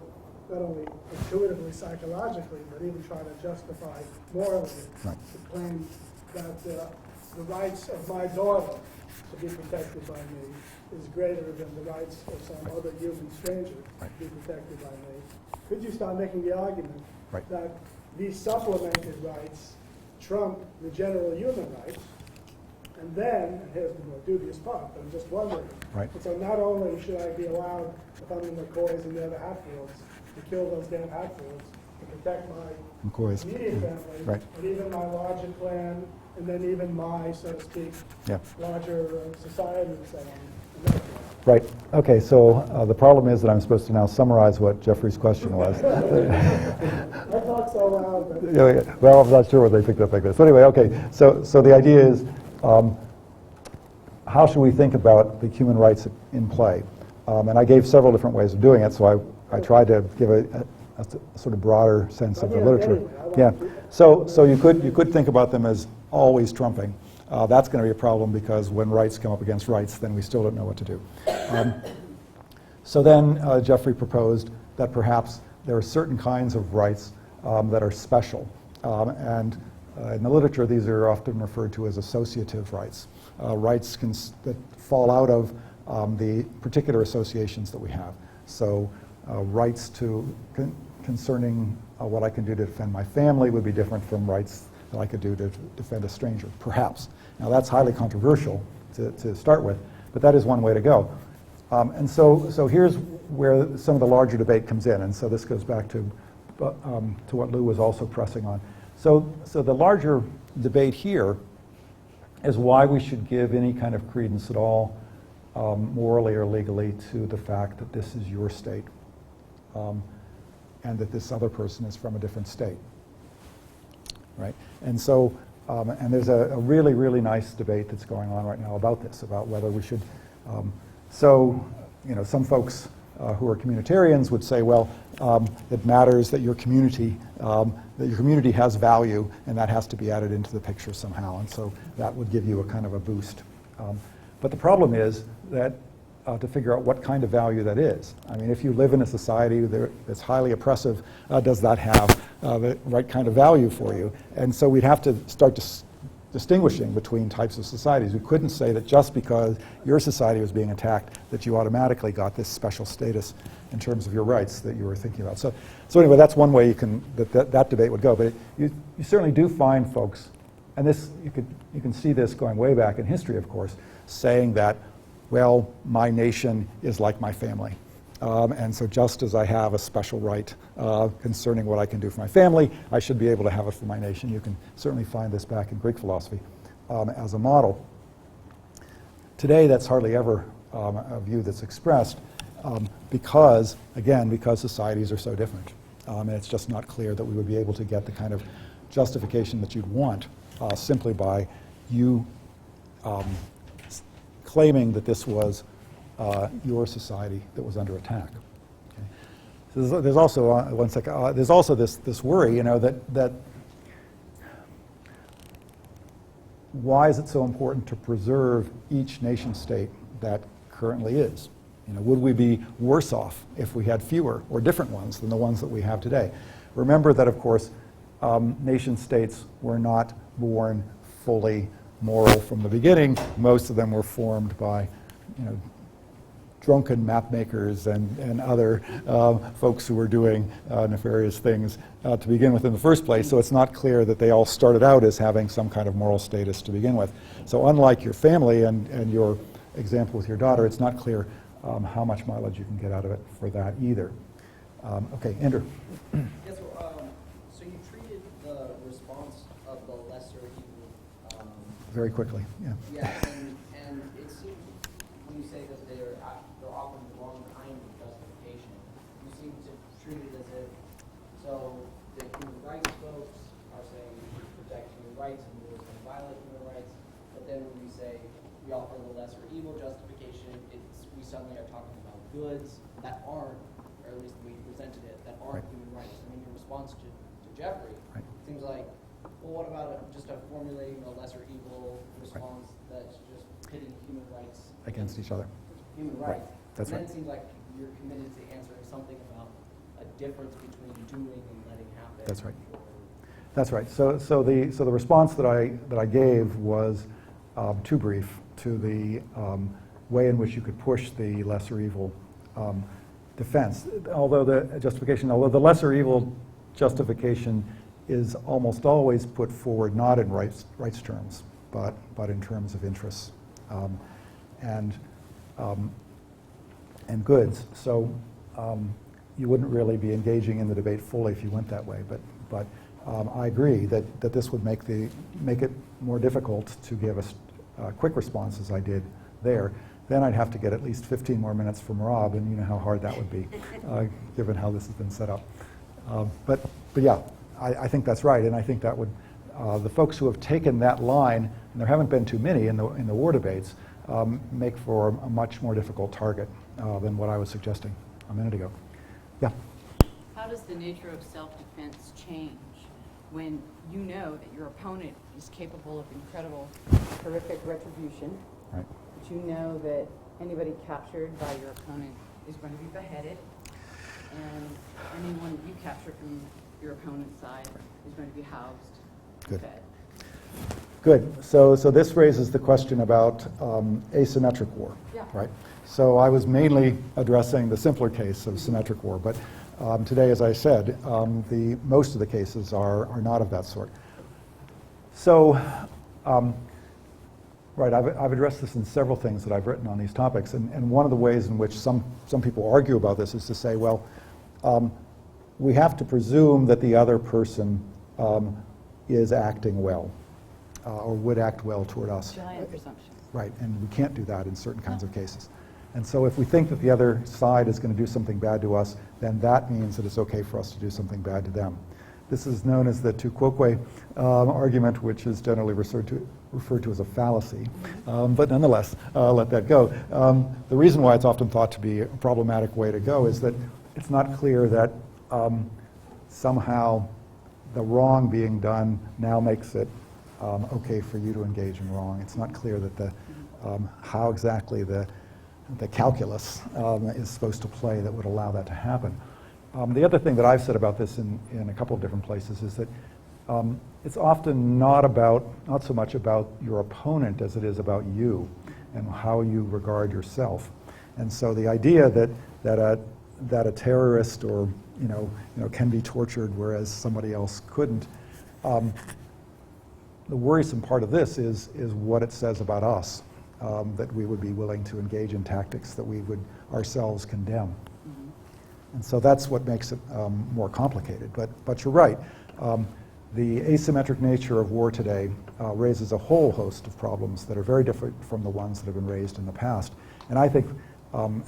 not only intuitively, psychologically, but even try to justify morally Right. the claim that the rights of my daughter to be protected by me is greater than the rights of some other human stranger Right. to be protected by me. Could you start making the argument Right. that these supplemented rights trump the general human rights? And then, and here's the more dubious part, but I'm just wondering. Right. And so not only should I be allowed, if I'm in McCoys and the other Hatfields, to kill those damn Hatfields to protect my McCoy's. immediate family, Right. and even my larger clan, and then even my, so to speak, Yeah. larger society and so on. And that's it. Right. Okay. So the problem is that I'm supposed to now summarize what Jeffrey's question was. I talk so loud, but Yeah, well, I'm not sure what they picked up like this. So anyway, okay. So the idea is, how should we think about the human rights in play? And I gave several different ways of doing it. So I tried to give a sort of broader sense of the literature. Yeah. So you could think about them as always trumping. That's going to be a problem because when rights come up against rights, then we still don't know what to do. So then Jeffrey proposed that perhaps there are certain kinds of rights that are special. And in the literature, these are often referred to as associative rights, rights that fall out of the particular associations that we have. So rights concerning what I can do to defend my family would be different from rights that I could do to defend a stranger, perhaps. Now that's highly controversial to start with, but that is one way to go. And so here's where some of the larger debate comes in, and so this goes back to what Lou was also pressing on. So the larger debate here is why we should give any kind of credence at all, morally or legally, to the fact that this is your state. and that this other person is from a different state, right? And so, and there's a really, really nice debate that's going on right now about this, about whether we should, so, you know, some folks who are communitarians would say, well, it matters that your community has value, and that has to be added into the picture somehow, and so that would give you a kind of a boost. But the problem is that to figure out what kind of value that is. I mean, if you live in a society that's highly oppressive, does that have the right kind of value for you? And so we'd have to start distinguishing between types of societies. We couldn't say that just because your society was being attacked that you automatically got this special status in terms of your rights that you were thinking about. So anyway, that's one way you can that debate would go. But you certainly do find folks, and this you can see this going way back in history, of course, saying that, well, my nation is like my family. And so just as I have a special right concerning what I can do for my family, I should be able to have it for my nation. You can certainly find this back in Greek philosophy as a model. Today, that's hardly ever a view that's expressed because societies are so different. And it's just not clear that we would be able to get the kind of justification that you'd want simply by you claiming that this was your society that was under attack. Okay. So there's also one second. There's also this worry, you know, that why is it so important to preserve each nation state that currently is? You know, would we be worse off if we had fewer or different ones than the ones that we have today? Remember that, of course, nation states were not born fully moral from the beginning. Most of them were formed by, you know, drunken map makers and other folks who were doing nefarious things to begin with in the first place. So it's not clear that they all started out as having some kind of moral status to begin with. So unlike your family and your example with your daughter, it's not clear how much mileage you can get out of it for that either. Okay, Andrew. Yes, so you treated the response of the lesser evil Very quickly, yeah. Yeah, and it seems when you say that they're often the wrong kind of justification, you seem to treat it as if, so the human rights folks are saying we should protect human rights and we will violate human rights, but then when we say we offer the lesser evil justification, we suddenly are talking about goods that aren't, or at least the way you presented it, that aren't Right. human rights. I mean, your response to Jeffrey Right. seems like, well, what about just formulating a lesser evil response that's just pitting human rights Against each other. human Right. rights? That's and then right. it seems like you're committed to answering something about a difference between doing and letting happen. That's right. That's right. So the response that I gave was too brief to the way in which you could push the lesser evil defense. Although the lesser evil justification is almost always put forward not in rights terms, but in terms of interests and goods. So you wouldn't really be engaging in the debate fully if you went that way. But I agree that this would make it more difficult to give a quick response as I did there. Then I'd have to get at least 15 more minutes from Rob, and you know how hard that would be, given how this has been set up. But yeah, I think that's right, and I think that would the folks who have taken that line, and there haven't been too many in the war debates, make for a much more difficult target than what I was suggesting a minute ago. Yeah. How does the nature of self-defense change when you know that your opponent is capable of incredible, horrific retribution? Right. But you know that anybody captured by your opponent is going to be beheaded, and anyone that you capture from your opponent's side is going to be housed, Good. fed. Good. So this raises the question about asymmetric war, Yeah. right? So I was mainly addressing the simpler case of symmetric war, but today, as I said, most of the cases are not of that sort. So, right, I've addressed this in several things that I've written on these topics, and one of the ways in which some people argue about this is to say, well, we have to presume that the other person is acting well, or would act well toward us. Giant presumption. Right, and we can't do that in certain kinds of cases. And so if we think that the other side is going to do something bad to us, then that means that it's okay for us to do something bad to them. This is known as the tu quoque argument, which is generally referred to as a fallacy. But nonetheless, let that go. The reason why it's often thought to be a problematic way to go is that it's not clear that somehow the wrong being done now makes it okay for you to engage in wrong. It's not clear that how exactly the calculus is supposed to play that would allow that to happen. The other thing that I've said about this in a couple of different places is that it's often not so much about your opponent as it is about you and how you regard yourself. And so the idea that a terrorist or can be tortured whereas somebody else couldn't. The worrisome part of this is what it says about us, that we would be willing to engage in tactics that we would ourselves condemn. Mm-hmm. And so that's what makes it more complicated. But you're right. The asymmetric nature of war today raises a whole host of problems that are very different from the ones that have been raised in the past. And I think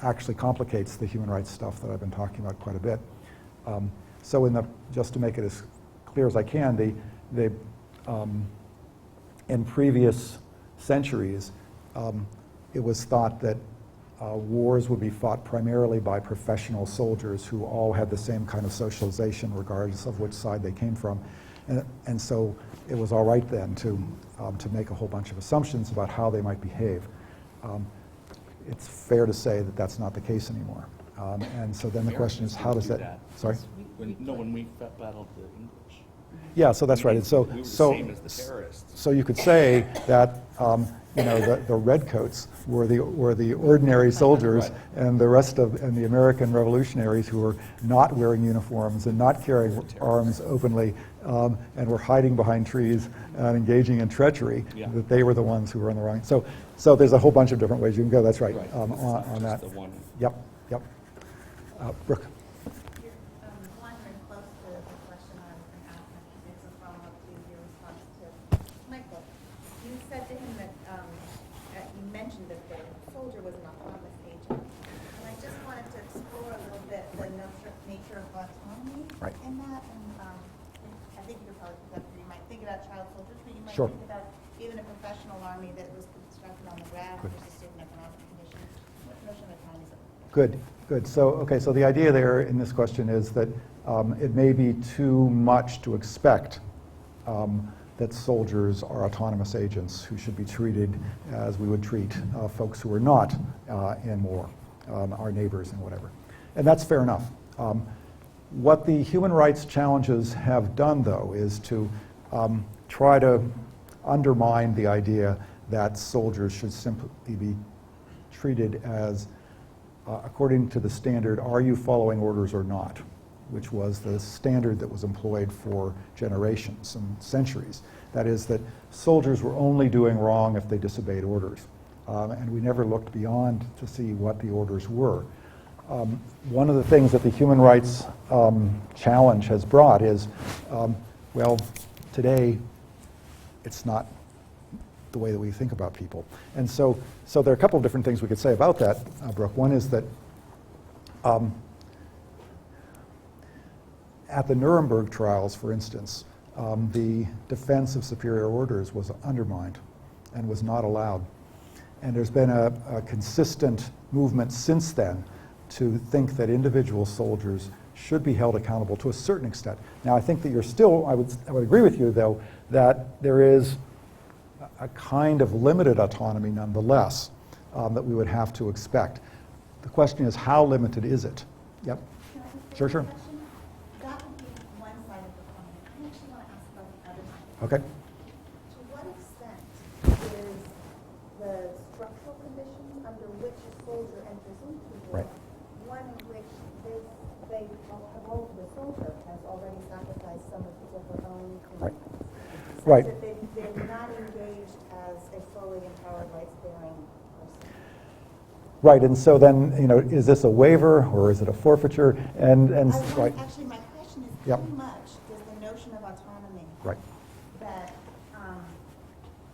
actually complicates the human rights stuff that I've been talking about quite a bit. So just to make it as clear as I can, in previous centuries, it was thought that wars would be fought primarily by professional soldiers who all had the same kind of socialization regardless of which side they came from. And so it was all right then to make a whole bunch of assumptions about how they might behave. It's fair to say that that's not the case anymore. And so then the question is, how does that? Sorry? When we battled the English. Yeah, so that's right. And so, We were the same as the terrorists. So you could say that the redcoats were the ordinary soldiers, Right. and the rest and the American revolutionaries who were not wearing uniforms and not carrying arms openly and were hiding behind trees and engaging in treachery. Yeah. That they were the ones who were on the wrong. So there's a whole bunch of different ways you can go. That's right. Right. On that. The one. Yep. Brooke. You're wandering close to the question I was going to ask, and it's a follow-up to your response to Michael. You said to him that you mentioned that the soldier was an autonomous agent. And I just wanted to explore a little bit the nature of autonomy Right. in that. And I think you could probably put that through. You might think about child soldiers, but you might Sure. think about even a professional army that was constructed on the raft Good. versus certain economic conditions. What notion of autonomy is it? Good. So the idea there in this question is that it may be too much to expect that soldiers are autonomous agents who should be treated as we would treat folks who are not in war, our neighbors and whatever. And that's fair enough. What the human rights challenges have done, though, is to try to undermine the idea that soldiers should simply be treated as according to the standard, are you following orders or not, which was the standard that was employed for generations and centuries. That is, that soldiers were only doing wrong if they disobeyed orders. And we never looked beyond to see what the orders were. One of the things that the human rights challenge has brought is, today it's not the way that we think about people. And so there are a couple of different things we could say about that, Brooke. One is that at the Nuremberg trials, for instance, the defense of superior orders was undermined and was not allowed. And there's been a consistent movement since then to think that individual soldiers should be held accountable to a certain extent. Now, I think that I would agree with you, though, that there is a kind of limited autonomy nonetheless that we would have to expect. The question is, how limited is it? Yep. Can I ask Sure. a question? That would be one side of the coin. I actually want to ask about the other side. Okay. To what extent is the structural conditions under which a soldier enters into war, Right. one in which the soldier has already sacrificed some of her own Right. commitments? Right. That they're not engaged as a fully empowered rights-bearing person. Right, and so then, is this a waiver or is it a forfeiture? Right. Actually, my question is, Yep. how much does the notion of autonomy Right. that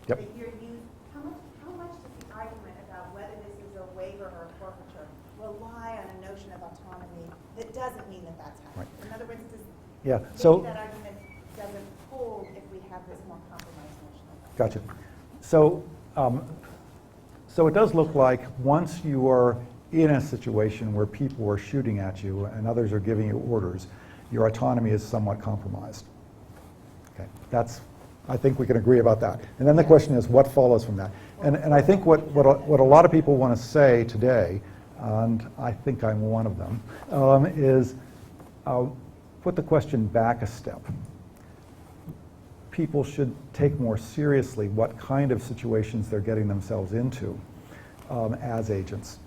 Yep. that you're used, how much does the argument about whether this is a waiver or a forfeiture that doesn't mean that that's happening. Right. In other words, Yeah, maybe so, that argument doesn't hold if we have this more compromised notion of gotcha. So, so it does look like once you are in a situation where people are shooting at you and others are giving you orders, your autonomy is somewhat compromised. Okay, I think we can agree about that. And then the question is, what follows from that? And I think what a lot of people want to say today, and I think I'm one of them, is put the question back a step. People should take more seriously what kind of situations they're getting themselves into as agents.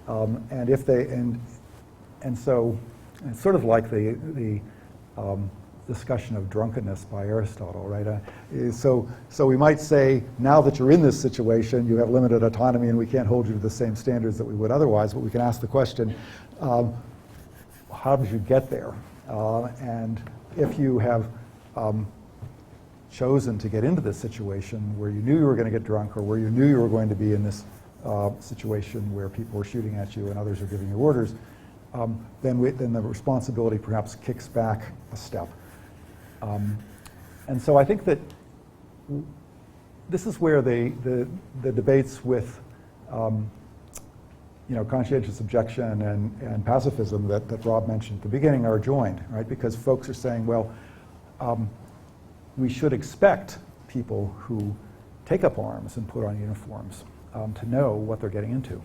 And if they, and so it's sort of like the discussion of drunkenness by Aristotle, right? So we might say, now that you're in this situation, you have limited autonomy and we can't hold you to the same standards that we would otherwise, but we can ask the question, how did you get there? And if you have chosen to get into this situation where you knew you were going to get drunk or where you knew you were going to be in this situation where people were shooting at you and others are giving you orders, then the responsibility perhaps kicks back a step. And so I think that this is where the debates with conscientious objection and pacifism that Rob mentioned at the beginning are joined, right? Because folks are saying, well, we should expect people who take up arms and put on uniforms to know what they're getting into.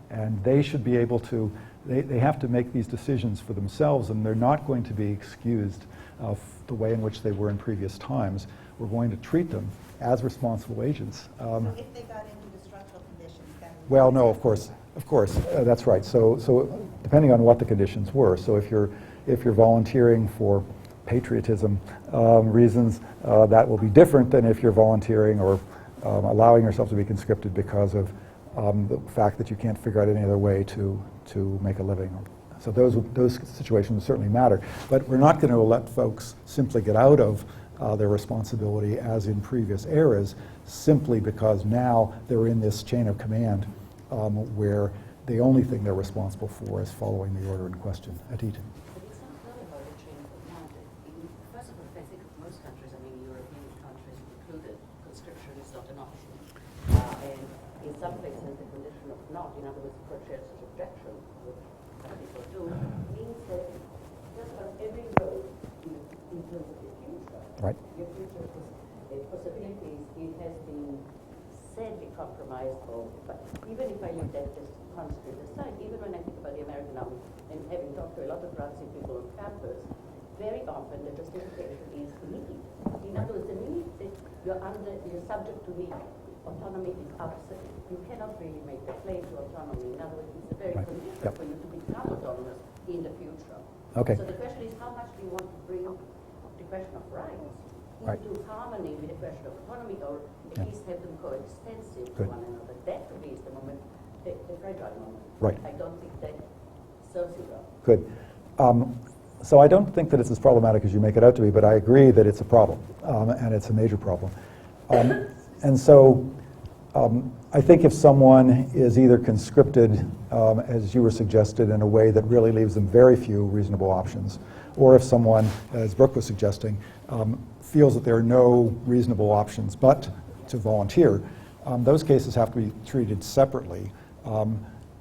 And they should be able to, they have to make these decisions for themselves, and they're not going to be excused of the way in which they were in previous times. We're going to treat them as responsible agents. So if they got into destructive conditions, then... Well, no, of course, that's right. So depending on what the conditions were, so if you're volunteering for patriotism reasons, that will be different than if you're volunteering or allowing yourself to be conscripted because of the fact that you can't figure out any other way to make a living. So those situations certainly matter. But we're not going to let folks simply get out of their responsibility as in previous eras simply because now they're in this chain of command where the only thing they're responsible for is following the order in question. Aditi. But it's not about a chain of command. First of all, I think of most countries, I mean European countries included, conscription is not an option. And in some places the condition of not, in other words, conscientious objection, which some people do, means that just about every road in terms of your future, Right. your future possibilities, it has been sadly compromised for, but even if I leave that just constant aside, even when I think about the American army and having talked to a lot of Nazi people on campus, very often the justification is need. In other words, the need that you're subject to need. Autonomy is absolute. You cannot really make the claim to autonomy. In other words, it's a very Right. condition Yep. for you to become autonomous in the future. Okay. So the question is, how much do you want to bring the question of rights Right. into harmony with the question of autonomy, or at Yeah. least have them coextensive to Good. one another? That to me is the moment, the fragile moment. Right. I don't think that serves you well. Good. So I don't think that it's as problematic as you make it out to be, but I agree that it's a problem, and it's a major problem. And so I think if someone is either conscripted, as you were suggested, in a way that really leaves them very few reasonable options, or if someone, as Brooke was suggesting, feels that there are no reasonable options but to volunteer, those cases have to be treated separately,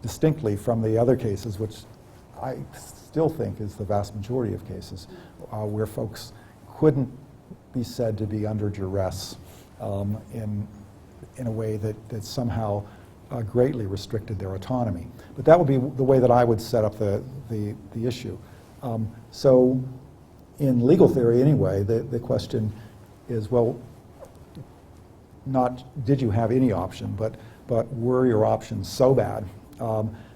distinctly from the other cases, which I still think is the vast majority of cases, where folks couldn't be said to be under duress in a way that somehow greatly restricted their autonomy. But that would be the way that I would set up the issue. So in legal theory anyway, the question is, well, not did you have any option, but were your options so bad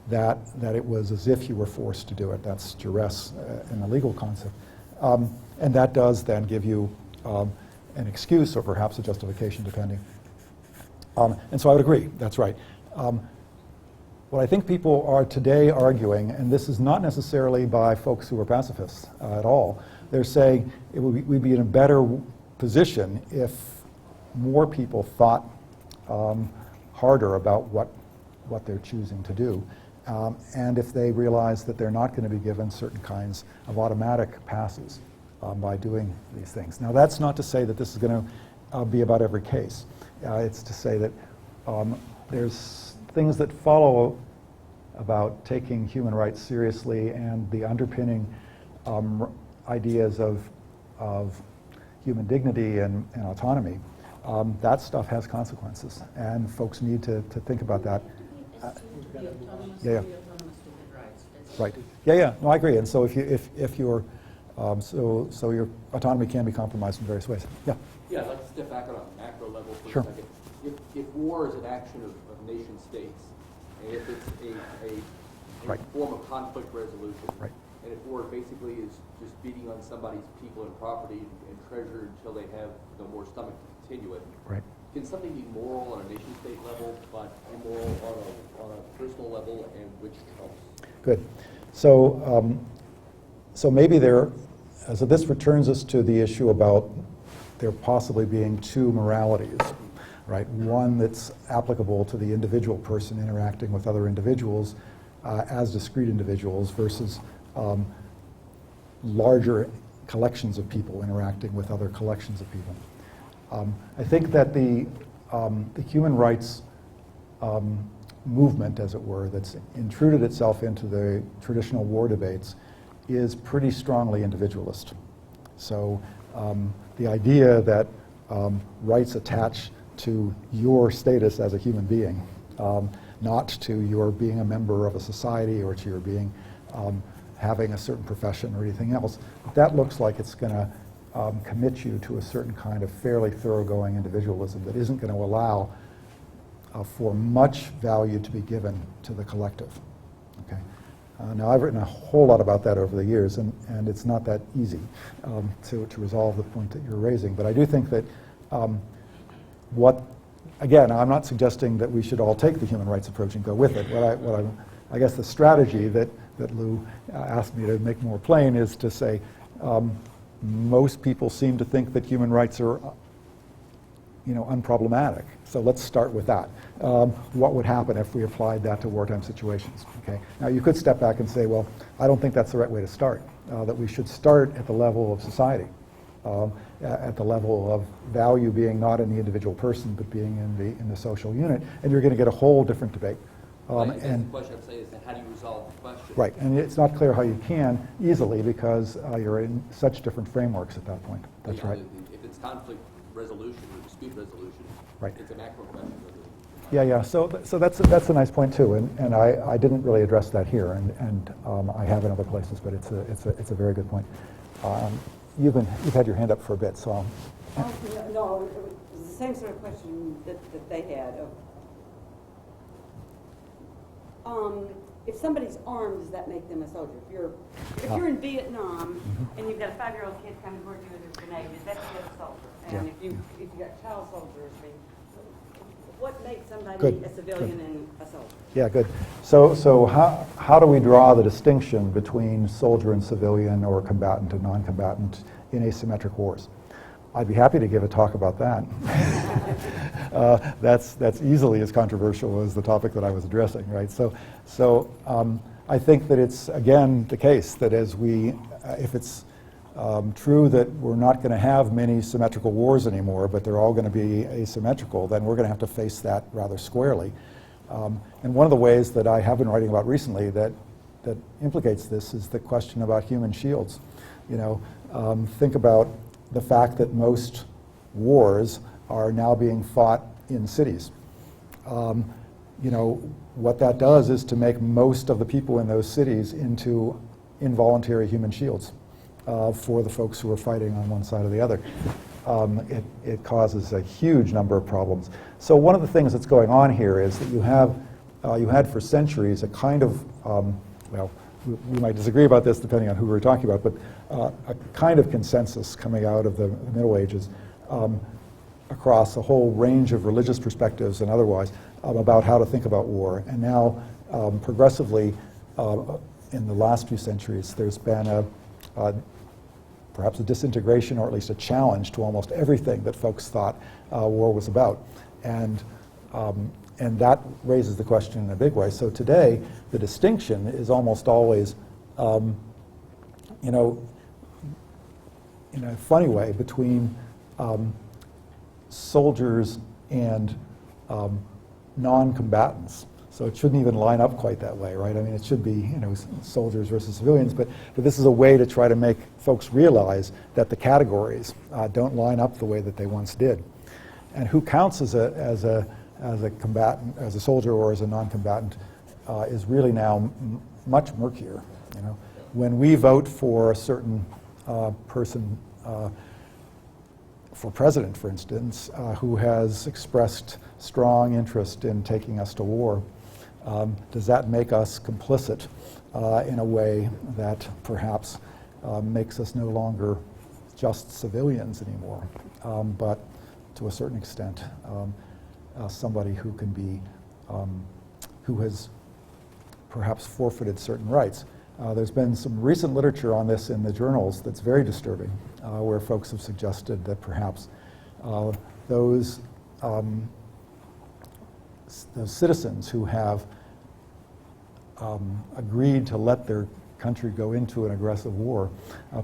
that it was as if you were forced to do it. That's duress in the legal concept. And that does then give you an excuse or perhaps a justification, depending. And so I would agree, that's right. What I think people are today arguing, and this is not necessarily by folks who are pacifists at all, they're saying we'd be in a better position if more people thought harder about what they're choosing to do. and if they realize that they're not going to be given certain kinds of automatic passes by doing these things. Now, that's not to say that this is going to be about every case. It's to say that there's things that follow about taking human rights seriously and the underpinning ideas of human dignity and autonomy. That stuff has consequences, and folks need to think about that. Yeah. Right. Yeah. No, I agree. And so if your your autonomy can be compromised in various ways. Yeah. Yeah, I'd like to step back on a macro level for Sure. a second. If war is an action of nation states, and if it's a Right. form of conflict resolution, Right. and if war basically is just beating on somebody's people and property and treasure until they have no more stomach to continue it, Right. can something be moral on a nation state level, but immoral on a personal level, and which trumps? Good. So, so maybe so this returns us to the issue about there possibly being two moralities, right? One that's applicable to the individual person interacting with other individuals as discrete individuals versus larger collections of people interacting with other collections of people. I think that the human rights movement, as it were, that's intruded itself into the traditional war debates is pretty strongly individualist. So the idea that rights attach to your status as a human being, not to your being a member of a society or to your being having a certain profession or anything else, that looks like it's going to commit you to a certain kind of fairly thoroughgoing individualism that isn't going to allow for much value to be given to the collective. Okay. Now, I've written a whole lot about that over the years, and it's not that easy to resolve the point that you're raising. But I do think that again, I'm not suggesting that we should all take the human rights approach and go with it. I guess the strategy that Lou asked me to make more plain is to say most people seem to think that human rights are unproblematic. So let's start with that. What would happen if we applied that to wartime situations? Okay. Now you could step back and say, well, I don't think that's the right way to start. That we should start at the level of society, at the level of value being not in the individual person, but being in the social unit, and you're going to get a whole different debate. And the question I'm saying is, how do you resolve the question? Right, and it's not clear how you can easily because you're in such different frameworks at that point. That's right. If it's conflict resolution or dispute resolution, right. It's a macro question. Yeah. So that's a nice point too, and I didn't really address that here, and I have in other places, but it's a very good point. You've had your hand up for a bit, so I'll. No, it was the same sort of question that they had. If somebody's armed, does that make them a soldier? If you're in Vietnam and you've got a 5-year-old kid coming toward you with a grenade, is that a soldier? And if you got child soldiers, what makes somebody a civilian and a soldier? Yeah, good. So how do we draw the distinction between soldier and civilian or combatant and non-combatant in asymmetric wars? I'd be happy to give a talk about that. That's easily as controversial as the topic that I was addressing, right? So I think that it's, again, the case that if it's true that we're not going to have many symmetrical wars anymore, but they're all going to be asymmetrical, then we're going to have to face that rather squarely. And one of the ways that I have been writing about recently that implicates this is the question about human shields. Think about the fact that most wars are now being fought in cities. What that does is to make most of the people in those cities into involuntary human shields for the folks who are fighting on one side or the other. It causes a huge number of problems. So one of the things that's going on here is that you had for centuries a kind of, we might disagree about this depending on who we're talking about, but a kind of consensus coming out of the Middle Ages across a whole range of religious perspectives and otherwise about how to think about war. And now, progressively, in the last few centuries, there's been perhaps a disintegration or at least a challenge to almost everything that folks thought war was about. And and that raises the question in a big way. So today, the distinction is almost always, you know, in a funny way, between soldiers and non-combatants. So it shouldn't even line up quite that way, right? I mean, it should be, you know, soldiers versus civilians, but this is a way to try to make folks realize that the categories don't line up the way that they once did. And who counts as a combatant, as a soldier or as a non-combatant, is really now much murkier. You know, when we vote for a certain person for president, for instance, who has expressed strong interest in taking us to war, does that make us complicit in a way that perhaps makes us no longer just civilians anymore, but to a certain extent somebody who can be, who has perhaps forfeited certain rights? There's been some recent literature on this in the journals that's very disturbing, where folks have suggested that perhaps those citizens who have agreed to let their country go into an aggressive war,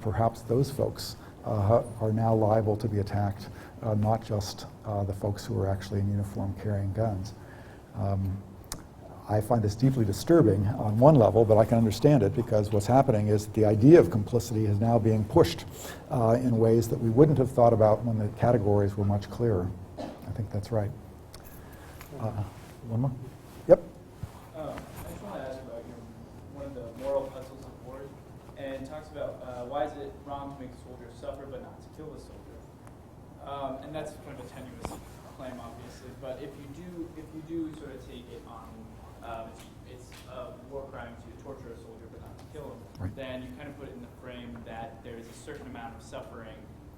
perhaps those folks are now liable to be attacked, not just the folks who are actually in uniform carrying guns. I find this deeply disturbing on one level, but I can understand it because what's happening is that the idea of complicity is now being pushed in ways that we wouldn't have thought about when the categories were much clearer. I think that's right. One more? Yep. I just want to ask about one of the moral puzzles of war, and talks about why is it wrong to make a soldier suffer but not to kill the soldier? And that's kind of a tenuous claim, obviously. But if you do sort of take it on, it's a war crime to torture a soldier but not to kill him, right, then you kind of put it in the frame that there is a certain amount of suffering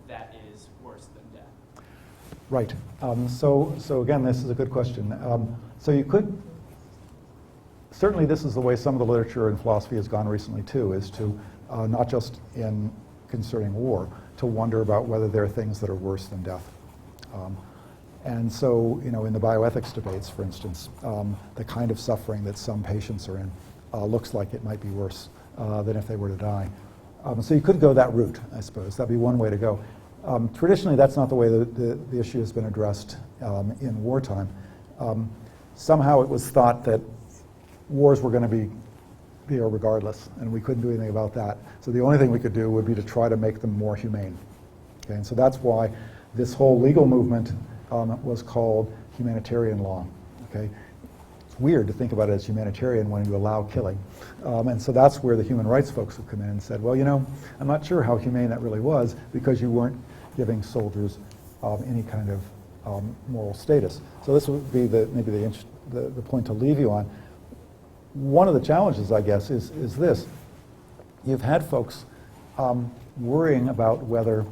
that is worse than death. Right. So again, this is a good question. So you could, certainly this is the way some of the literature and philosophy has gone recently too, is to not just in concerning war, to wonder about whether there are things that are worse than death. And so, you know, in the bioethics debates, for instance, the kind of suffering that some patients are in looks like it might be worse than if they were to die. So you could go that route, I suppose. That'd be one way to go. Traditionally, that's not the way the issue has been addressed in wartime. Somehow it was thought that wars were going to be there regardless, and we couldn't do anything about that. So the only thing we could do would be to try to make them more humane. Okay, and so that's why this whole legal movement was called humanitarian law. Okay, it's weird to think about it as humanitarian when you allow killing, and so that's where the human rights folks would come in and said, well, you know, I'm not sure how humane that really was because you weren't giving soldiers any kind of moral status. So this would be maybe the point to leave you on. One of the challenges, I guess, is this. You've had folks worrying about whether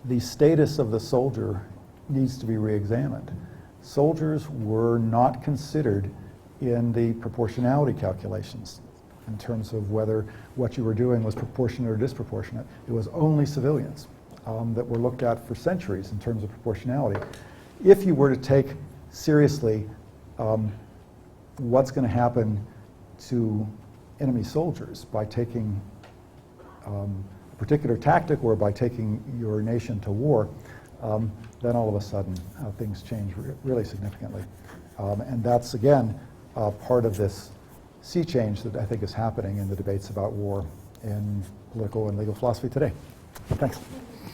the status of the soldier needs to be re-examined. Soldiers were not considered in the proportionality calculations in terms of whether what you were doing was proportionate or disproportionate. It was only civilians that were looked at for centuries in terms of proportionality. If you were to take seriously what's going to happen to enemy soldiers by taking a particular tactic or by taking your nation to war, then all of a sudden things change really significantly. And that's, again, part of this sea change that I think is happening in the debates about war in political and legal philosophy today. Thanks.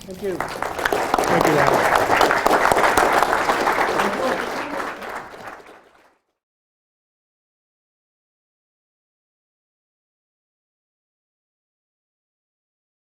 Thank you. Thank you, Alan.